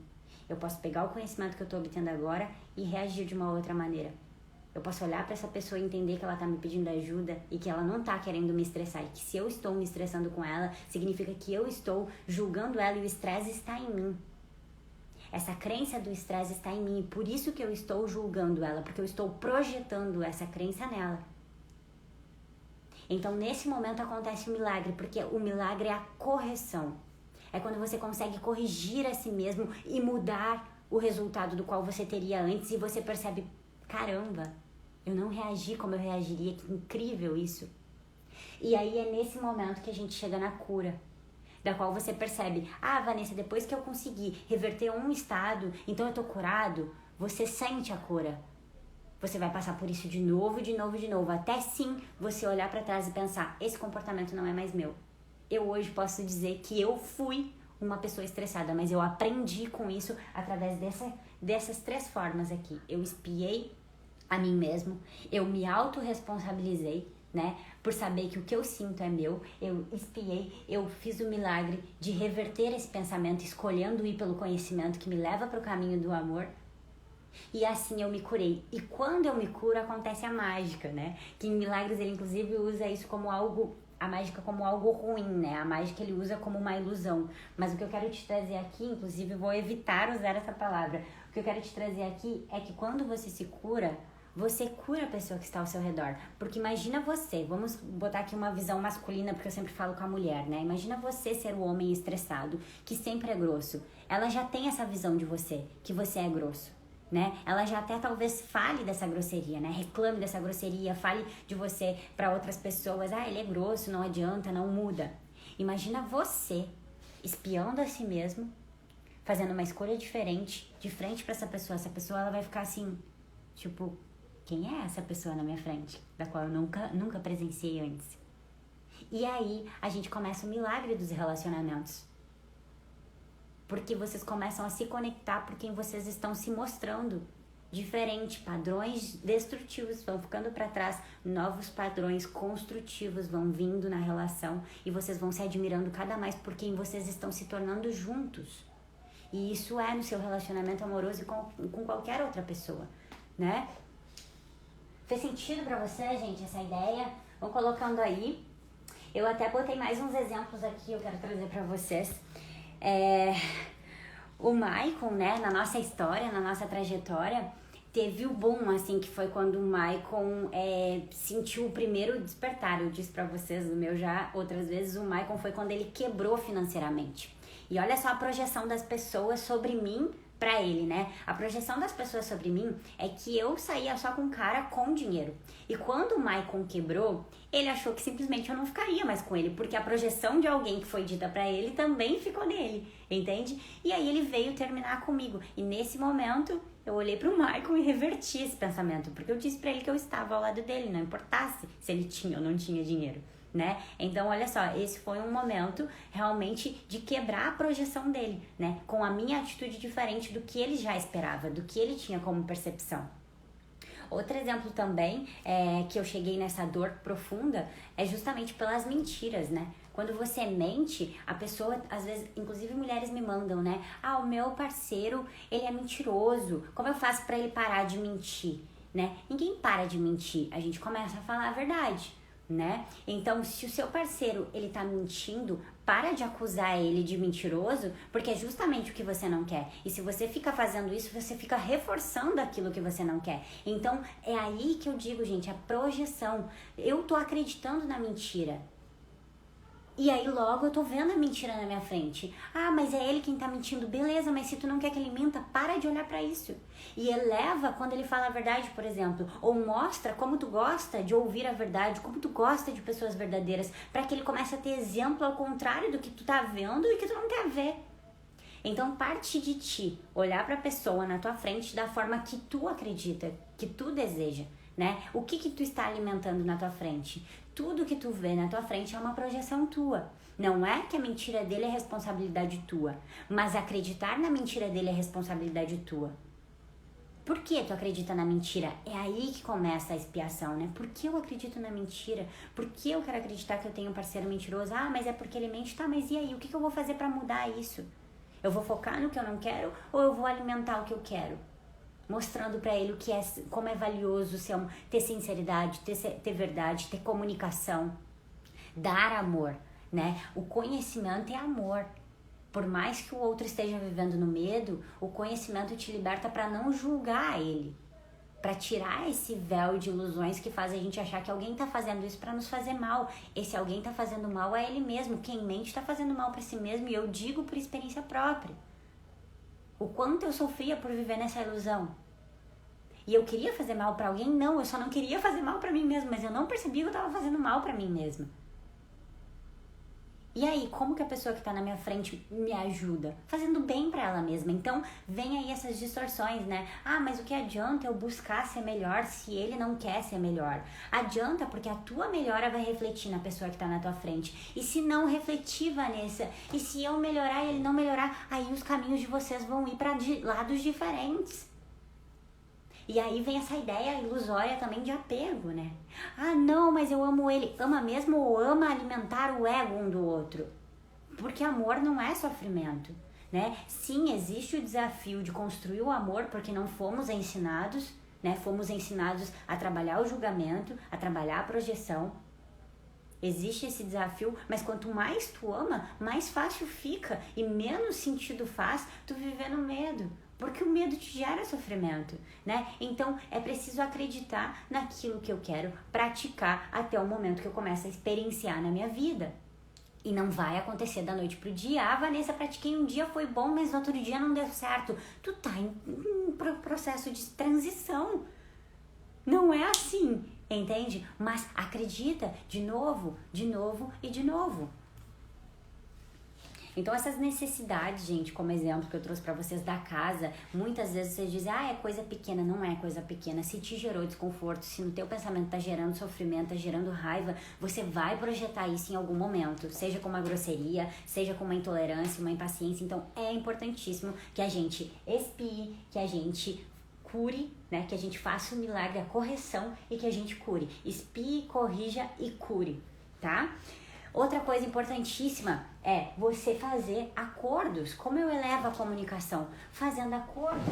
Eu posso pegar o conhecimento que eu estou obtendo agora e reagir de uma outra maneira. Eu posso olhar para essa pessoa e entender que ela está me pedindo ajuda e que ela não está querendo me estressar. E que se eu estou me estressando com ela, significa que eu estou julgando ela e o estresse está em mim. Essa crença do estresse está em mim, por isso que eu estou julgando ela, porque eu estou projetando essa crença nela. Então, nesse momento acontece o milagre, porque o milagre é a correção. É quando você consegue corrigir a si mesmo e mudar o resultado do qual você teria antes e você percebe, caramba, eu não reagi como eu reagiria, que incrível isso. E aí é nesse momento que a gente chega na cura, da qual você percebe, Vanessa, depois que eu consegui reverter um estado, então eu tô curado, você sente a cura. Você vai passar por isso de novo, de novo, de novo, até sim você olhar para trás e pensar, esse comportamento não é mais meu. Eu hoje posso dizer que eu fui uma pessoa estressada, mas eu aprendi com isso através dessas 3 formas aqui. Eu espiei a mim mesmo, eu me autorresponsabilizei, né? Por saber que o que eu sinto é meu, eu espiei, eu fiz o milagre de reverter esse pensamento, escolhendo ir pelo conhecimento que me leva para o caminho do amor. E assim eu me curei. E quando eu me curo, acontece a mágica, né? Que em Milagres ele inclusive usa isso como algo, a mágica como algo ruim, né? A mágica ele usa como uma ilusão. Mas o que eu quero te trazer aqui, inclusive eu vou evitar usar essa palavra. O que eu quero te trazer aqui é que quando você se cura, você cura a pessoa que está ao seu redor. Porque imagina você, vamos botar aqui uma visão masculina, porque eu sempre falo com a mulher, né? Imagina você ser o homem estressado, que sempre é grosso. Ela já tem essa visão de você, que você é grosso. né? Ela já até talvez fale dessa grosseria, né? Reclame dessa grosseria, fale de você para outras pessoas. Ah, ele é grosso, não adianta, não muda. Imagina você espiando a si mesmo, fazendo uma escolha diferente, de frente para essa pessoa. Essa pessoa, ela vai ficar assim, tipo, quem é essa pessoa na minha frente, da qual eu nunca presenciei antes? E aí, a gente começa o milagre dos relacionamentos. Porque vocês começam a se conectar por quem vocês estão se mostrando diferente. Padrões destrutivos vão ficando para trás, novos padrões construtivos vão vindo na relação e vocês vão se admirando cada mais por quem vocês estão se tornando juntos. E isso é no seu relacionamento amoroso e com qualquer outra pessoa, né? Fez sentido para você, gente, essa ideia? Vão colocando aí. Eu até botei mais uns exemplos aqui, eu quero trazer para vocês. O Maicon, né, na nossa história, na nossa trajetória, teve o boom, assim, que foi quando o Maicon sentiu o primeiro despertar. Eu disse pra vocês, o meu já outras vezes, o Maicon foi quando ele quebrou financeiramente. E olha só a projeção das pessoas sobre mim pra ele, né? A projeção das pessoas sobre mim é que eu saía só com um cara com dinheiro. E quando o Maicon quebrou, ele achou que simplesmente eu não ficaria mais com ele, porque a projeção de alguém que foi dita pra ele também ficou nele, entende? E aí ele veio terminar comigo. E nesse momento, eu olhei pro Maicon e reverti esse pensamento, porque eu disse pra ele que eu estava ao lado dele, não importasse se ele tinha ou não tinha dinheiro, né? Então, olha só, esse foi um momento realmente de quebrar a projeção dele, né? Com a minha atitude diferente do que ele já esperava, do que ele tinha como percepção. Outro exemplo também, que eu cheguei nessa dor profunda, é justamente pelas mentiras, né? Quando você mente, a pessoa, às vezes, inclusive mulheres me mandam, né? Ah, o meu parceiro, ele é mentiroso, como eu faço pra ele parar de mentir, né? Ninguém para de mentir, a gente começa a falar a verdade, né? Então, se o seu parceiro, ele tá mentindo, para de acusar ele de mentiroso, porque é justamente o que você não quer. E se você fica fazendo isso, você fica reforçando aquilo que você não quer. Então, é aí que eu digo, gente, a projeção. Eu tô acreditando na mentira. E aí logo eu tô vendo a mentira na minha frente. Ah, mas é ele quem tá mentindo. Beleza, mas se tu não quer que ele minta, para de olhar pra isso. E eleva quando ele fala a verdade, por exemplo. Ou mostra como tu gosta de ouvir a verdade, como tu gosta de pessoas verdadeiras, pra que ele comece a ter exemplo ao contrário do que tu tá vendo e que tu não quer ver. Então parte de ti, olhar pra pessoa na tua frente da forma que tu acredita, que tu deseja, né? O que tu está alimentando na tua frente? Tudo que tu vê na tua frente é uma projeção tua. Não é que a mentira dele é responsabilidade tua, mas acreditar na mentira dele é responsabilidade tua. Por que tu acredita na mentira? É aí que começa a expiação, né? Por que eu acredito na mentira? Por que eu quero acreditar que eu tenho um parceiro mentiroso? Ah, mas é porque ele mente. Tá, mas e aí? O que eu vou fazer pra mudar isso? Eu vou focar no que eu não quero ou eu vou alimentar o que eu quero? Mostrando pra ele como é valioso ter sinceridade, ter verdade, ter comunicação, dar amor, né? O conhecimento é amor. Por mais que o outro esteja vivendo no medo, o conhecimento te liberta pra não julgar ele, pra tirar esse véu de ilusões que faz a gente achar que alguém tá fazendo isso pra nos fazer mal. Esse alguém tá fazendo mal a ele mesmo. Quem mente tá fazendo mal pra si mesmo, e eu digo por experiência própria. O quanto eu sofria por viver nessa ilusão. E eu queria fazer mal pra alguém? Não, eu só não queria fazer mal pra mim mesma, mas eu não percebia que eu tava fazendo mal pra mim mesma. E aí, como que a pessoa que tá na minha frente me ajuda? Fazendo bem pra ela mesma. Então, vem aí essas distorções, né? Ah, mas o que adianta eu buscar ser melhor se ele não quer ser melhor? Adianta, porque a tua melhora vai refletir na pessoa que tá na tua frente. E se não refletir, Vanessa, e se eu melhorar e ele não melhorar, aí os caminhos de vocês vão ir pra lados diferentes. E aí vem essa ideia ilusória também de apego, né? Ah, não, mas eu amo ele. Ama mesmo ou ama alimentar o ego um do outro? Porque amor não é sofrimento, né? Sim, existe o desafio de construir o amor, porque não fomos ensinados, né? Fomos ensinados a trabalhar o julgamento, a trabalhar a projeção. Existe esse desafio, mas quanto mais tu ama, mais fácil fica e menos sentido faz tu viver no medo. Porque o medo te gera sofrimento, né? Então, é preciso acreditar naquilo que eu quero praticar até o momento que eu começo a experienciar na minha vida. E não vai acontecer da noite pro dia. Ah, Vanessa, pratiquei um dia, foi bom, mas no outro dia não deu certo. Tu tá em processo de transição. Não é assim, entende? Mas acredita de novo, de novo e de novo. Então essas necessidades, gente, como exemplo que eu trouxe pra vocês da casa, muitas vezes vocês dizem, é coisa pequena. Não é coisa pequena. Se te gerou desconforto, se no teu pensamento tá gerando sofrimento, tá gerando raiva, você vai projetar isso em algum momento, seja com uma grosseria, seja com uma intolerância, uma impaciência. Então é importantíssimo que a gente expie, que a gente cure, né? Que a gente faça o milagre, a correção e que a gente cure. Expie, corrija e cure, tá? Outra coisa importantíssima é você fazer acordos. Como eu elevo a comunicação? Fazendo acordos.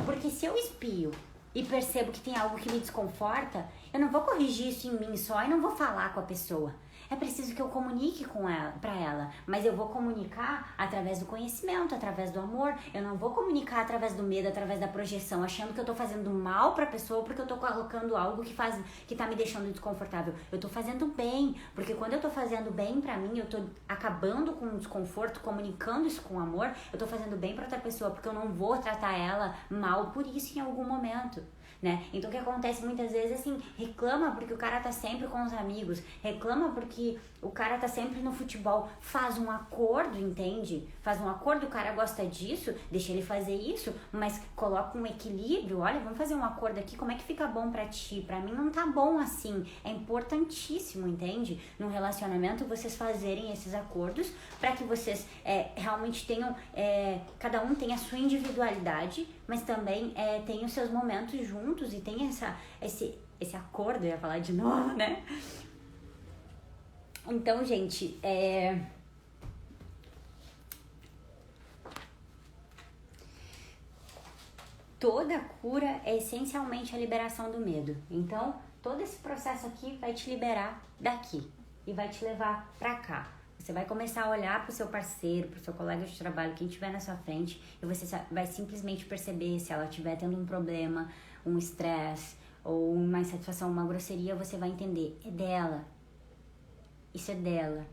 Porque se eu espio e percebo que tem algo que me desconforta, eu não vou corrigir isso em mim só e não vou falar com a pessoa. É preciso que eu comunique com ela, pra ela, mas eu vou comunicar através do conhecimento, através do amor. Eu não vou comunicar através do medo, através da projeção, achando que eu tô fazendo mal pra pessoa porque eu tô colocando algo que tá me deixando desconfortável. Eu tô fazendo bem, porque quando eu tô fazendo bem pra mim, eu tô acabando com o desconforto, comunicando isso com amor, eu tô fazendo bem pra outra pessoa, porque eu não vou tratar ela mal por isso em algum momento. Né? Então o que acontece muitas vezes assim, reclama porque o cara tá sempre com os amigos, reclama porque o cara tá sempre no futebol, faz um acordo, entende? Faz um acordo, o cara gosta disso, deixa ele fazer isso, mas coloca um equilíbrio, olha, vamos fazer um acordo aqui, como é que fica bom pra ti? Pra mim não tá bom assim, é importantíssimo, entende? No relacionamento vocês fazerem esses acordos pra que vocês realmente tenham, cada um tem a sua individualidade, mas também tem os seus momentos juntos e tem esse acordo, eu ia falar de novo, né? Então, gente, toda cura é essencialmente a liberação do medo. Então, todo esse processo aqui vai te liberar daqui e vai te levar pra cá. Você vai começar a olhar pro seu parceiro, pro seu colega de trabalho, quem estiver na sua frente, e você vai simplesmente perceber se ela estiver tendo um problema, um estresse, ou uma insatisfação, uma grosseria, você vai entender, é dela. Isso é dela.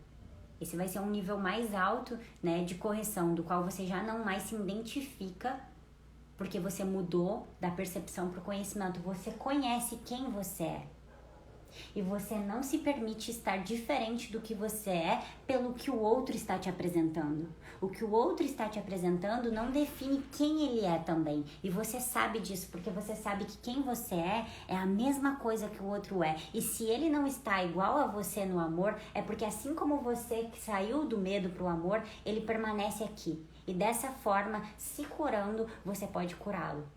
Esse vai ser um nível mais alto, né, de correção, do qual você já não mais se identifica, porque você mudou da percepção pro conhecimento. Você conhece quem você é. E você não se permite estar diferente do que você é pelo que o outro está te apresentando. O que o outro está te apresentando não define quem ele é também. E você sabe disso, porque você sabe que quem você é a mesma coisa que o outro é. E se ele não está igual a você no amor, é porque assim como você que saiu do medo para o amor, ele permanece aqui. E dessa forma, se curando, você pode curá-lo.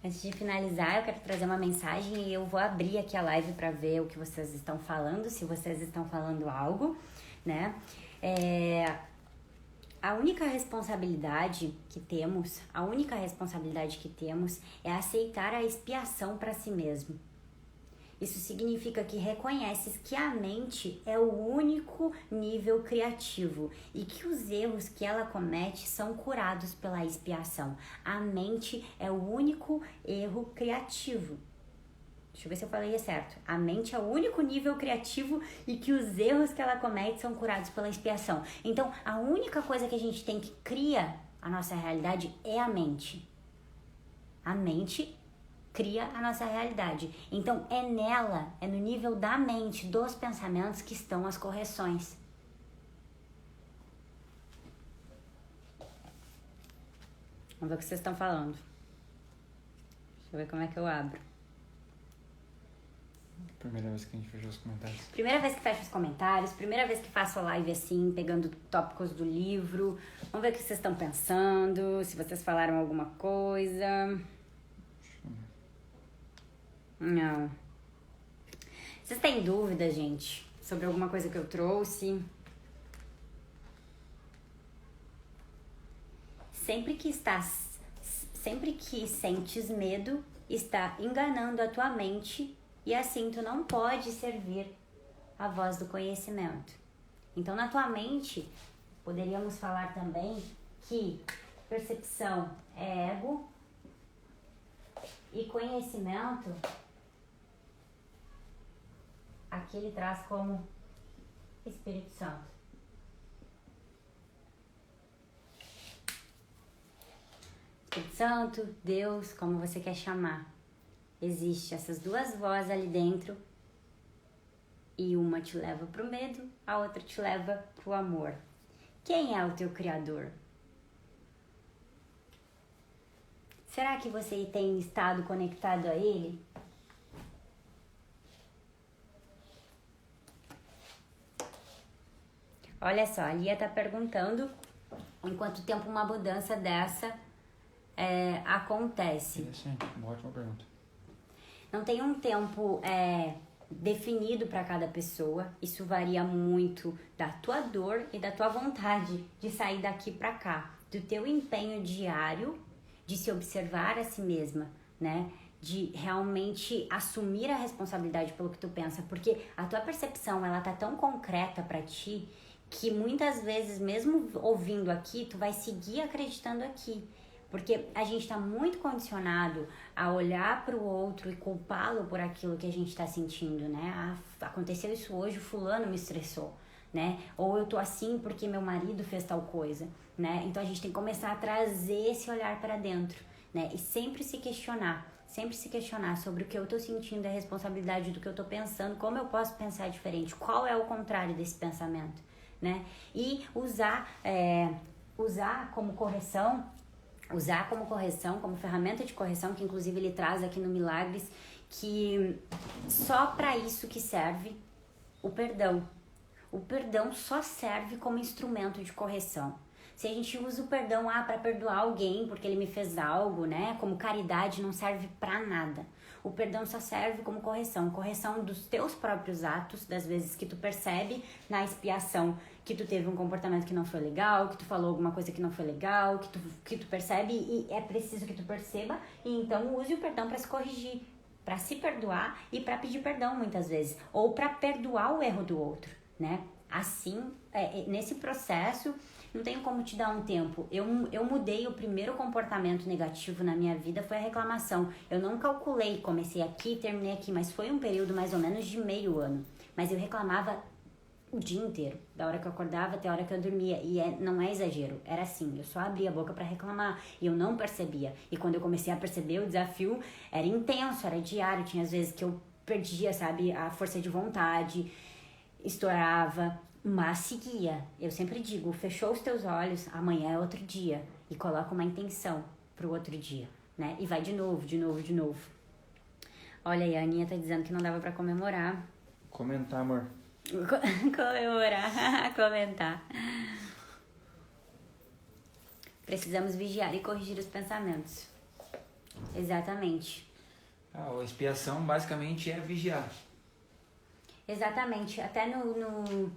Antes de finalizar, eu quero trazer uma mensagem e eu vou abrir aqui a live para ver o que vocês estão falando, se vocês estão falando algo, né? A única responsabilidade que temos é aceitar a expiação para si mesmo. Isso significa que reconheces que a mente é o único nível criativo e que os erros que ela comete são curados pela expiação. A mente é o único erro criativo. Deixa eu ver se eu falei certo. A mente é o único nível criativo e que os erros que ela comete são curados pela expiação. Então, a única coisa que a gente tem que criar a nossa realidade é a mente. A mente cria a nossa realidade. Então, é nela, é no nível da mente, dos pensamentos que estão as correções. Vamos ver o que vocês estão falando. Deixa eu ver como é que eu abro. Primeira vez que a gente fecha os comentários. Primeira vez que fecho os comentários, primeira vez que faço a live assim, pegando tópicos do livro. Vamos ver o que vocês estão pensando, se vocês falaram alguma coisa. Não. Vocês têm dúvida, gente, sobre alguma coisa que eu trouxe? Sempre que sentes medo, está enganando a tua mente e assim tu não pode servir a voz do conhecimento. Então, na tua mente, poderíamos falar também que percepção é ego e conhecimento aqui ele traz como Espírito Santo. Espírito Santo, Deus, como você quer chamar. Existem essas duas vozes ali dentro e uma te leva pro medo, a outra te leva pro amor. Quem é o teu Criador? Será que você tem estado conectado a Ele? Olha só, a Lia tá perguntando em quanto tempo uma mudança dessa acontece. Interessante, uma ótima pergunta. Não tem um tempo definido para cada pessoa. Isso varia muito da tua dor e da tua vontade de sair daqui para cá, do teu empenho diário de se observar a si mesma, né? De realmente assumir a responsabilidade pelo que tu pensa, porque a tua percepção, ela tá tão concreta para ti que muitas vezes, mesmo ouvindo aqui, tu vai seguir acreditando aqui. Porque a gente está muito condicionado a olhar para o outro e culpá-lo por aquilo que a gente está sentindo, né? Ah, aconteceu isso hoje, o fulano me estressou, né? Ou eu tô assim porque meu marido fez tal coisa, né? Então a gente tem que começar a trazer esse olhar para dentro, né? E sempre se questionar sobre o que eu tô sentindo, a responsabilidade do que eu tô pensando, como eu posso pensar diferente, qual é o contrário desse pensamento, né? E usar como correção, como ferramenta de correção, que inclusive ele traz aqui no Milagres, que só para isso que serve o perdão. O perdão só serve como instrumento de correção. Se a gente usa o perdão para perdoar alguém porque ele me fez algo, né, como caridade, não serve para nada. O perdão só serve como correção dos teus próprios atos, das vezes que tu percebe na expiação que tu teve um comportamento que não foi legal, que tu falou alguma coisa que não foi legal, que tu percebe e é preciso que tu perceba, e então use o perdão para se corrigir, para se perdoar e para pedir perdão muitas vezes, ou para perdoar o erro do outro, né? Assim, nesse processo, não tenho como te dar um tempo. Eu mudei, o primeiro comportamento negativo na minha vida foi a reclamação. Eu não calculei, comecei aqui e terminei aqui, mas foi um período mais ou menos de meio ano. Mas eu reclamava o dia inteiro, da hora que eu acordava até a hora que eu dormia, e não é exagero, era assim, eu só abria a boca pra reclamar, e eu não percebia, e quando eu comecei a perceber, o desafio era intenso, era diário, tinha às vezes que eu perdia, sabe, a força de vontade, estourava, mas seguia. Eu sempre digo, fechou os teus olhos, amanhã é outro dia, e coloca uma intenção pro outro dia, né, e vai de novo. Olha aí, a Aninha tá dizendo que não dava pra comemorar. Comentar, amor. Comentar. Precisamos vigiar e corrigir os pensamentos. Exatamente. A expiação basicamente é vigiar. Exatamente. Até no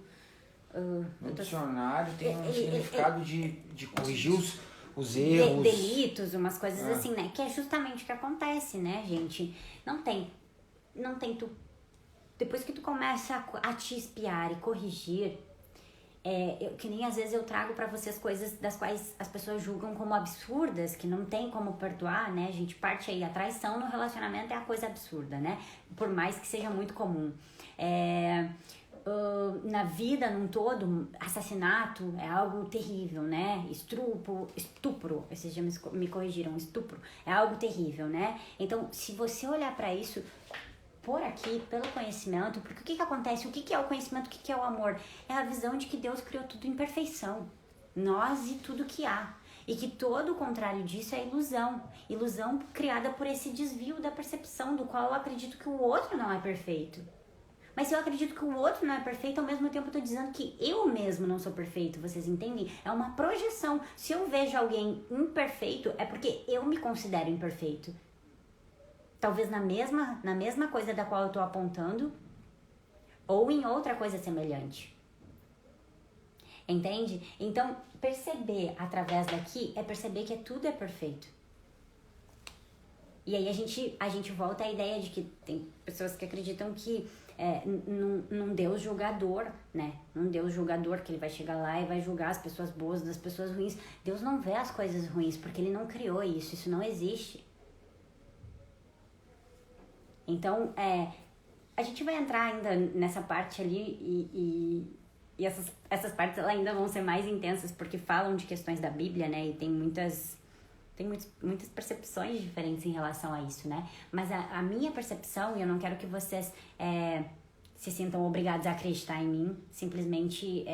dicionário tem um significado de corrigir os erros. Delitos, umas coisas assim, né? Que é justamente o que acontece, né, gente? Não tem tu. Depois que tu começa a te espiar e corrigir, que nem às vezes eu trago pra vocês coisas das quais as pessoas julgam como absurdas, que não tem como perdoar, né? A gente parte aí, a traição no relacionamento é a coisa absurda, né? Por mais que seja muito comum. Na vida num todo, assassinato é algo terrível, né? Estupro, esses dias me corrigiram, estupro é algo terrível, né? Então, se você olhar pra isso por aqui, pelo conhecimento, porque o que acontece? O que é o conhecimento? O que é o amor? É a visão de que Deus criou tudo em perfeição. Nós e tudo que há. E que todo o contrário disso é ilusão. Ilusão criada por esse desvio da percepção, do qual eu acredito que o outro não é perfeito. Mas se eu acredito que o outro não é perfeito, ao mesmo tempo eu tô dizendo que eu mesmo não sou perfeito, vocês entendem? É uma projeção. Se eu vejo alguém imperfeito, é porque eu me considero imperfeito. Talvez na mesma coisa da qual eu tô apontando, ou em outra coisa semelhante. Entende? Então, perceber através daqui é perceber que tudo é perfeito. E aí a gente volta à ideia de que tem pessoas que acreditam que num Deus julgador, né? Num Deus julgador, que ele vai chegar lá e vai julgar as pessoas boas das pessoas ruins. Deus não vê as coisas ruins, porque ele não criou isso não existe. Então, a gente vai entrar ainda nessa parte ali e essas partes elas ainda vão ser mais intensas porque falam de questões da Bíblia, né? E tem muitas percepções diferentes em relação a isso, né? Mas a minha percepção, e eu não quero que vocês se sintam obrigados a acreditar em mim, simplesmente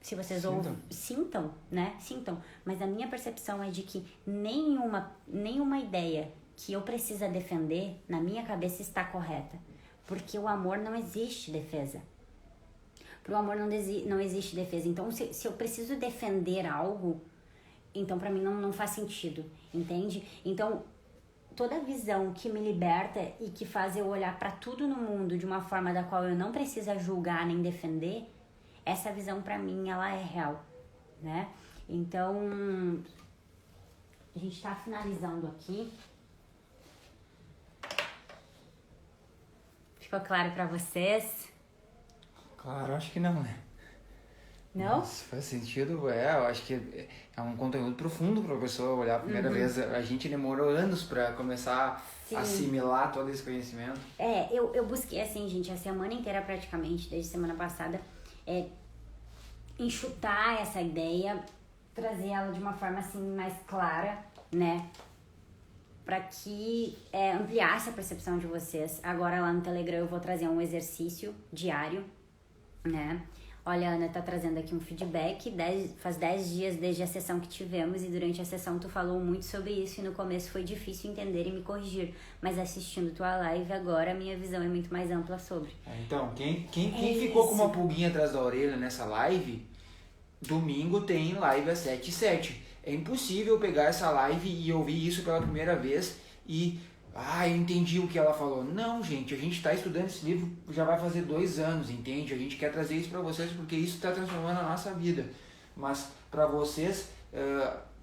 se vocês sintam, né? Sintam. Mas a minha percepção é de que nenhuma ideia que eu precisa defender na minha cabeça está correta. Porque o amor não existe defesa. Pro amor não existe defesa. Então, se eu preciso defender algo, então pra mim não faz sentido, entende? Então, toda visão que me liberta e que faz eu olhar pra tudo no mundo de uma forma da qual eu não preciso julgar nem defender, essa visão pra mim, ela é real, né? Então, a gente tá finalizando aqui. Ficou claro pra vocês? Claro, acho que não, né? Não? Nossa, faz sentido, eu acho que é um conteúdo profundo para a pessoa olhar a primeira vez. A gente demorou anos para começar a assimilar todo esse conhecimento. Eu busquei, assim, gente, a semana inteira praticamente, desde semana passada, enxutar essa ideia, trazer ela de uma forma, assim, mais clara, né? Para que ampliasse a percepção de vocês. Agora lá no Telegram eu vou trazer um exercício diário, né? Olha, a Ana tá trazendo aqui um feedback, faz 10 dias desde a sessão que tivemos e durante a sessão tu falou muito sobre isso e no começo foi difícil entender e me corrigir, mas assistindo tua live agora a minha visão é muito mais ampla sobre. Então, quem ficou com uma pulguinha atrás da orelha nessa live, domingo tem live às 7h07. É impossível pegar essa live e ouvir isso pela primeira vez e... eu entendi o que ela falou. Não, gente, a gente está estudando esse livro já vai fazer 2 anos, entende? A gente quer trazer isso para vocês porque isso está transformando a nossa vida. Mas para vocês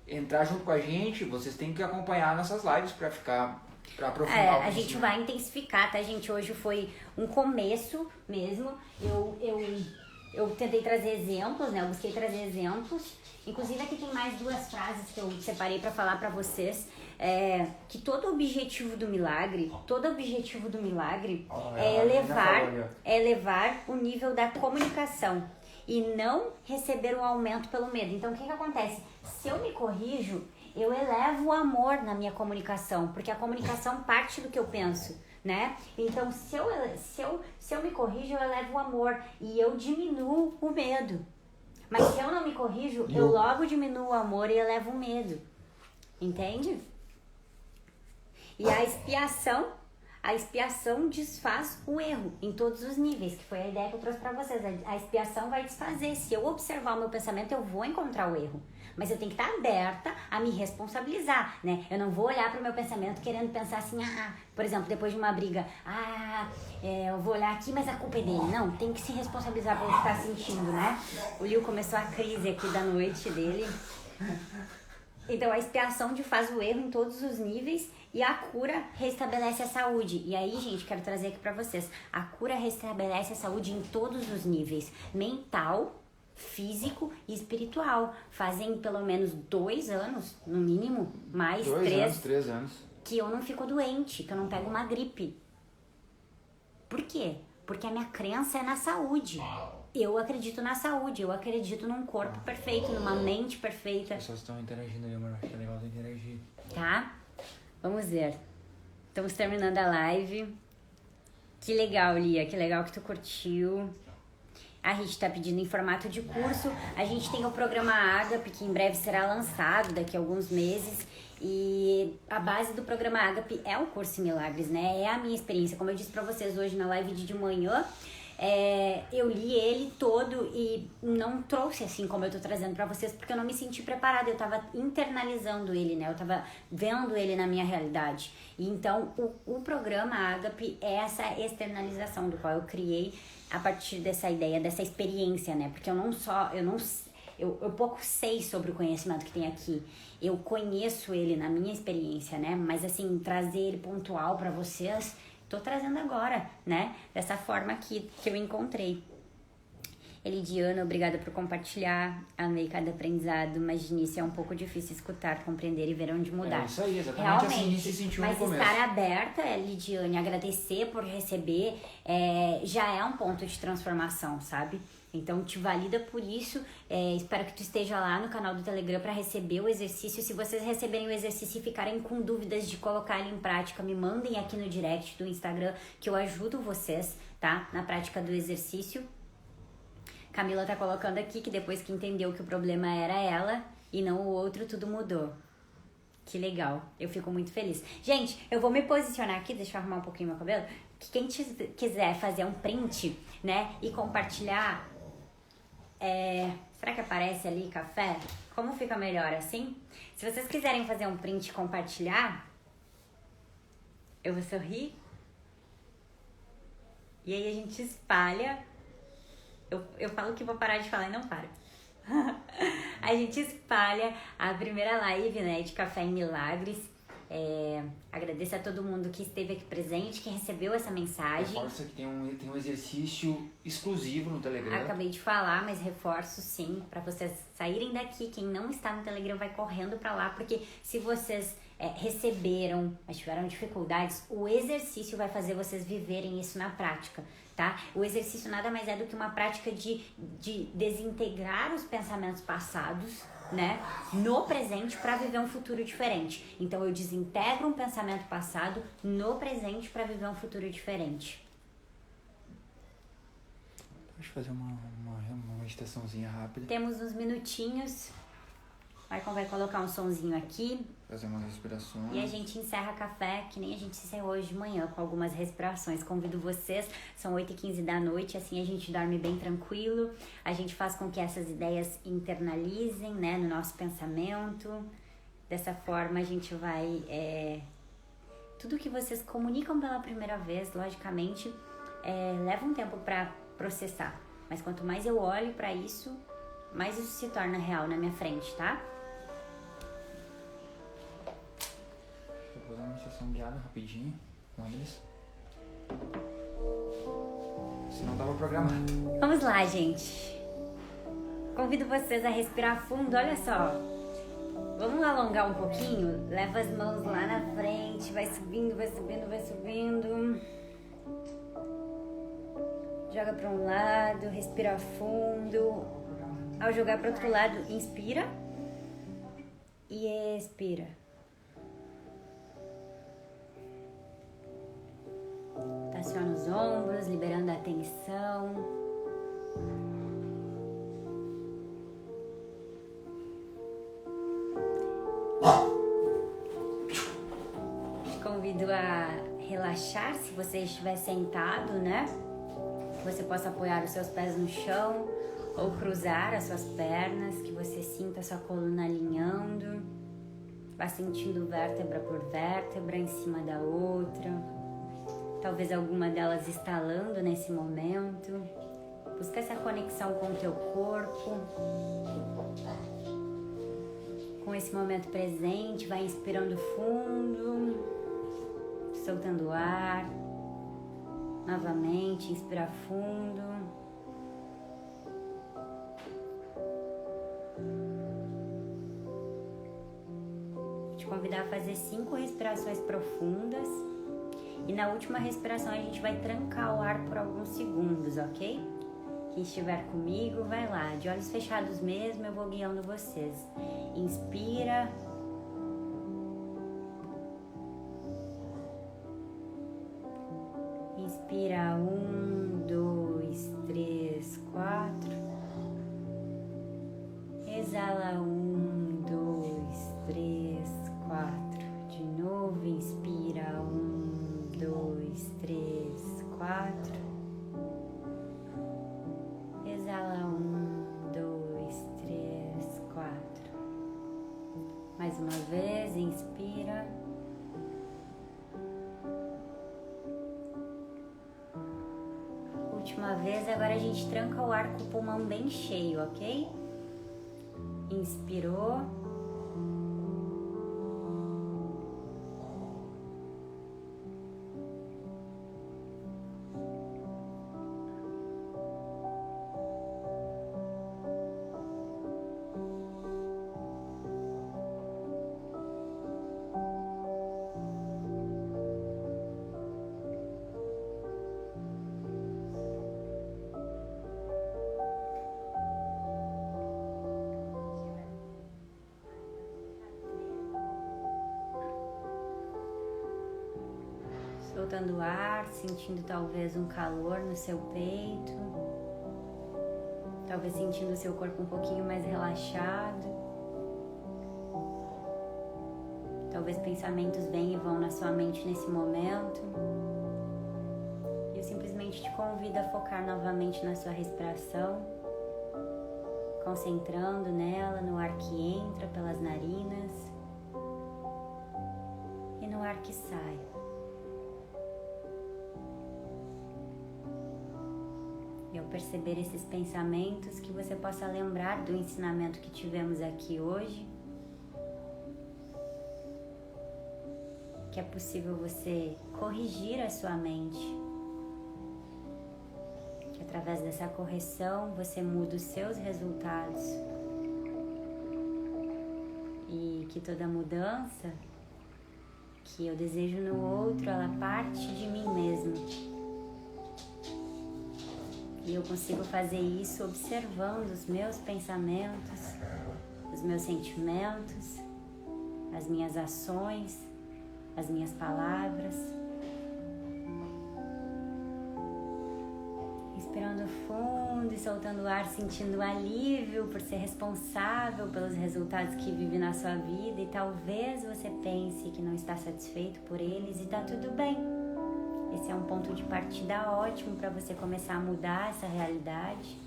entrar junto com a gente, vocês têm que acompanhar nossas lives para aprofundar. A gente vai intensificar, tá, gente? Hoje foi um começo mesmo. Eu tentei trazer exemplos, né? Eu busquei trazer exemplos. Inclusive aqui tem mais 2 frases que eu separei para falar para vocês. Que todo objetivo do milagre é elevar o nível da comunicação e não receber um aumento pelo medo. Então o que acontece? Se eu me corrijo, eu elevo o amor na minha comunicação, porque a comunicação parte do que eu penso, né? Então se eu me corrijo, eu elevo o amor e eu diminuo o medo. Mas se eu não me corrijo, eu logo diminuo o amor e elevo o medo. Entende? E a expiação desfaz o erro em todos os níveis, que foi a ideia que eu trouxe pra vocês. A expiação vai desfazer. Se eu observar o meu pensamento, eu vou encontrar o erro. Mas eu tenho que estar aberta a me responsabilizar, né? Eu não vou olhar pro meu pensamento querendo pensar assim, por exemplo, depois de uma briga, eu vou olhar aqui, mas a culpa é dele. Não, tem que se responsabilizar pelo que tá sentindo, né? O Liu começou a crise aqui da noite dele. Então a expiação desfaz o erro em todos os níveis e a cura restabelece a saúde. E aí, gente, quero trazer aqui pra vocês. A cura restabelece a saúde em todos os níveis. Mental, físico e espiritual. Fazem pelo menos 2 anos, no mínimo, mais 3 anos. Que eu não fico doente, que eu não pego uma gripe. Por quê? Porque a minha crença é na saúde. Eu acredito na saúde, eu acredito num corpo perfeito, numa mente perfeita. As pessoas estão interagindo aí, amor. Acho que é legal interagir. Tá? Vamos ver. Estamos terminando a live. Que legal, Lia. Que legal que tu curtiu. A gente tá pedindo em formato de curso. A gente tem o programa Ágape, que em breve será lançado, daqui a alguns meses. E a base do programa Ágape é o curso em Milagres, né? É a minha experiência. Como eu disse pra vocês hoje na live de manhã, eu li ele todo e não trouxe assim como eu tô trazendo pra vocês, porque eu não me senti preparada, eu tava internalizando ele, né? Eu tava vendo ele na minha realidade. E então o programa Ágape é essa externalização do qual eu criei a partir dessa ideia, dessa experiência, né? Porque eu pouco sei sobre o conhecimento que tem aqui. Eu conheço ele na minha experiência, né? Mas assim, trazer ele pontual pra vocês, tô trazendo agora, né? Dessa forma aqui que eu encontrei. Elidiana, obrigada por compartilhar. Amei cada aprendizado, mas de início é um pouco difícil escutar, compreender e ver onde mudar. É isso aí, exatamente assim se sentiu no começo. Mas estar aberta, Lidiane, agradecer por receber, já é um ponto de transformação, sabe? Então te valida por isso. Espero que tu esteja lá no canal do Telegram para receber o exercício. Se vocês receberem o exercício e ficarem com dúvidas de colocar ele em prática, me mandem aqui no direct do Instagram que eu ajudo vocês, tá? Na prática do exercício. Camila tá colocando aqui que depois que entendeu que o problema era ela e não o outro, tudo mudou. Que legal, eu fico muito feliz. Gente, eu vou me posicionar aqui, deixa eu arrumar um pouquinho meu cabelo. Que quem quiser fazer um print, né, e compartilhar, será que aparece ali café? Como fica melhor assim? Se vocês quiserem fazer um print e compartilhar, eu vou sorrir. E aí a gente espalha. Eu falo que vou parar de falar e não paro. A gente espalha a primeira live, né, de Café em Milagres. Agradeço a todo mundo que esteve aqui presente, que recebeu essa mensagem. Reforça que tem um exercício exclusivo no Telegram. Acabei de falar, mas reforço sim, para vocês saírem daqui. Quem não está no Telegram vai correndo para lá, porque se vocês receberam, mas tiveram dificuldades, o exercício vai fazer vocês viverem isso na prática, tá? O exercício nada mais é do que uma prática de desintegrar os pensamentos passados, né, no presente para viver um futuro diferente. Então eu desintegro um pensamento passado no presente para viver um futuro diferente. Deixa eu fazer uma meditaçãozinha rápida. Temos uns minutinhos. Maicon vai colocar um sonzinho aqui. Fazer umas respirações. E a gente encerra café, que nem a gente encerrou hoje de manhã, com algumas respirações. Convido vocês, são 8h15 da noite, assim a gente dorme bem tranquilo. A gente faz com que essas ideias internalizem, né, no nosso pensamento. Dessa forma a gente vai... Tudo que vocês comunicam pela primeira vez, logicamente, leva um tempo para processar. Mas quanto mais eu olho para isso, mais isso se torna real na minha frente, tá? Vou dar uma meditação guiada rapidinho com eles. Senão tava programado. Vamos lá, gente. Convido vocês a respirar fundo, olha só. Vamos alongar um pouquinho? Leva as mãos lá na frente, vai subindo, vai subindo, vai subindo. Joga para um lado, respira fundo. Ao jogar para outro lado, inspira e expira. Aciona os ombros, liberando a tensão. Te convido a relaxar, se você estiver sentado, né? Que você possa apoiar os seus pés no chão ou cruzar as suas pernas, que você sinta a sua coluna alinhando. Vá sentindo vértebra por vértebra em cima da outra. Talvez alguma delas estalando nesse momento. Busca essa conexão com o teu corpo. Com esse momento presente, vai inspirando fundo, soltando o ar. Novamente, inspira fundo. Vou te convidar a fazer 5 respirações profundas. E na última respiração a gente vai trancar o ar por alguns segundos, ok? Quem estiver comigo, vai lá. De olhos fechados mesmo, eu vou guiando vocês. Inspira. Inspira 1, 2, 3, 4. Exala 1, 2, 3, 4. De novo, inspira 1, 2, 3, 4. Exala 1, 2, 3, 4. Mais uma vez, inspira. Última vez, agora a gente tranca o ar com o pulmão bem cheio, ok? Inspirou. soltando o ar, sentindo talvez um calor no seu peito, talvez sentindo o seu corpo um pouquinho mais relaxado. Talvez pensamentos vêm e vão na sua mente nesse momento. Eu simplesmente te convido a focar novamente na sua respiração, concentrando nela, no ar que entra pelas narinas e no ar que sai. E ao perceber esses pensamentos, que você possa lembrar do ensinamento que tivemos aqui hoje, que é possível você corrigir a sua mente, que através dessa correção você muda os seus resultados e que toda mudança que eu desejo no outro, ela parte de mim mesmo. E eu consigo fazer isso observando os meus pensamentos, os meus sentimentos, as minhas ações, as minhas palavras. Inspirando fundo e soltando o ar, sentindo alívio por ser responsável pelos resultados que vive na sua vida, e talvez você pense que não está satisfeito por eles, e tá tudo bem. Esse é um ponto de partida ótimo para você começar a mudar essa realidade.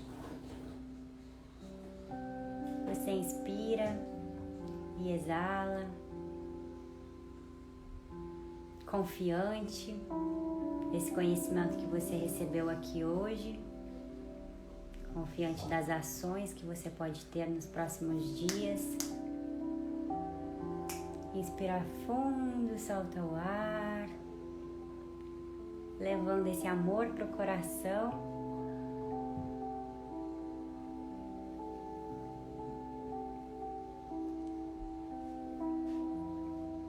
Você inspira e exala, confiante desse conhecimento que você recebeu aqui hoje, confiante das ações que você pode ter nos próximos dias. Inspira fundo, solta o ar, levando esse amor para o coração.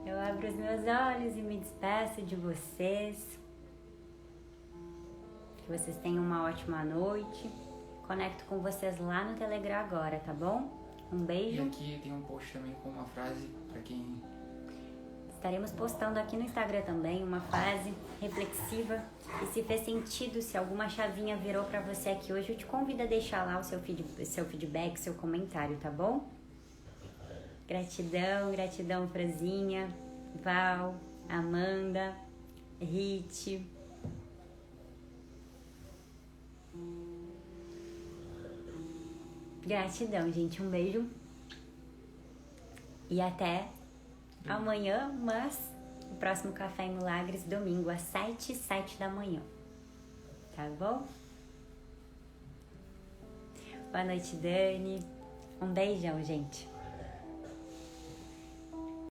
Eu abro os meus olhos e me despeço de vocês. Que vocês tenham uma ótima noite. Conecto com vocês lá no Telegram agora, tá bom? Um beijo. E aqui tem um post também com uma frase para quem... Estaremos postando aqui no Instagram também uma frase reflexiva. E se fez sentido, se alguma chavinha virou para você aqui hoje, eu te convido a deixar lá o seu feedback, seu comentário, tá bom? Gratidão, gratidão, Franzinha, Val, Amanda, Rit. Gratidão, gente. Um beijo. E até amanhã, mas o próximo Café em Milagres, domingo, às 7h da manhã. Tá bom? Boa noite, Dani. Um beijão, gente.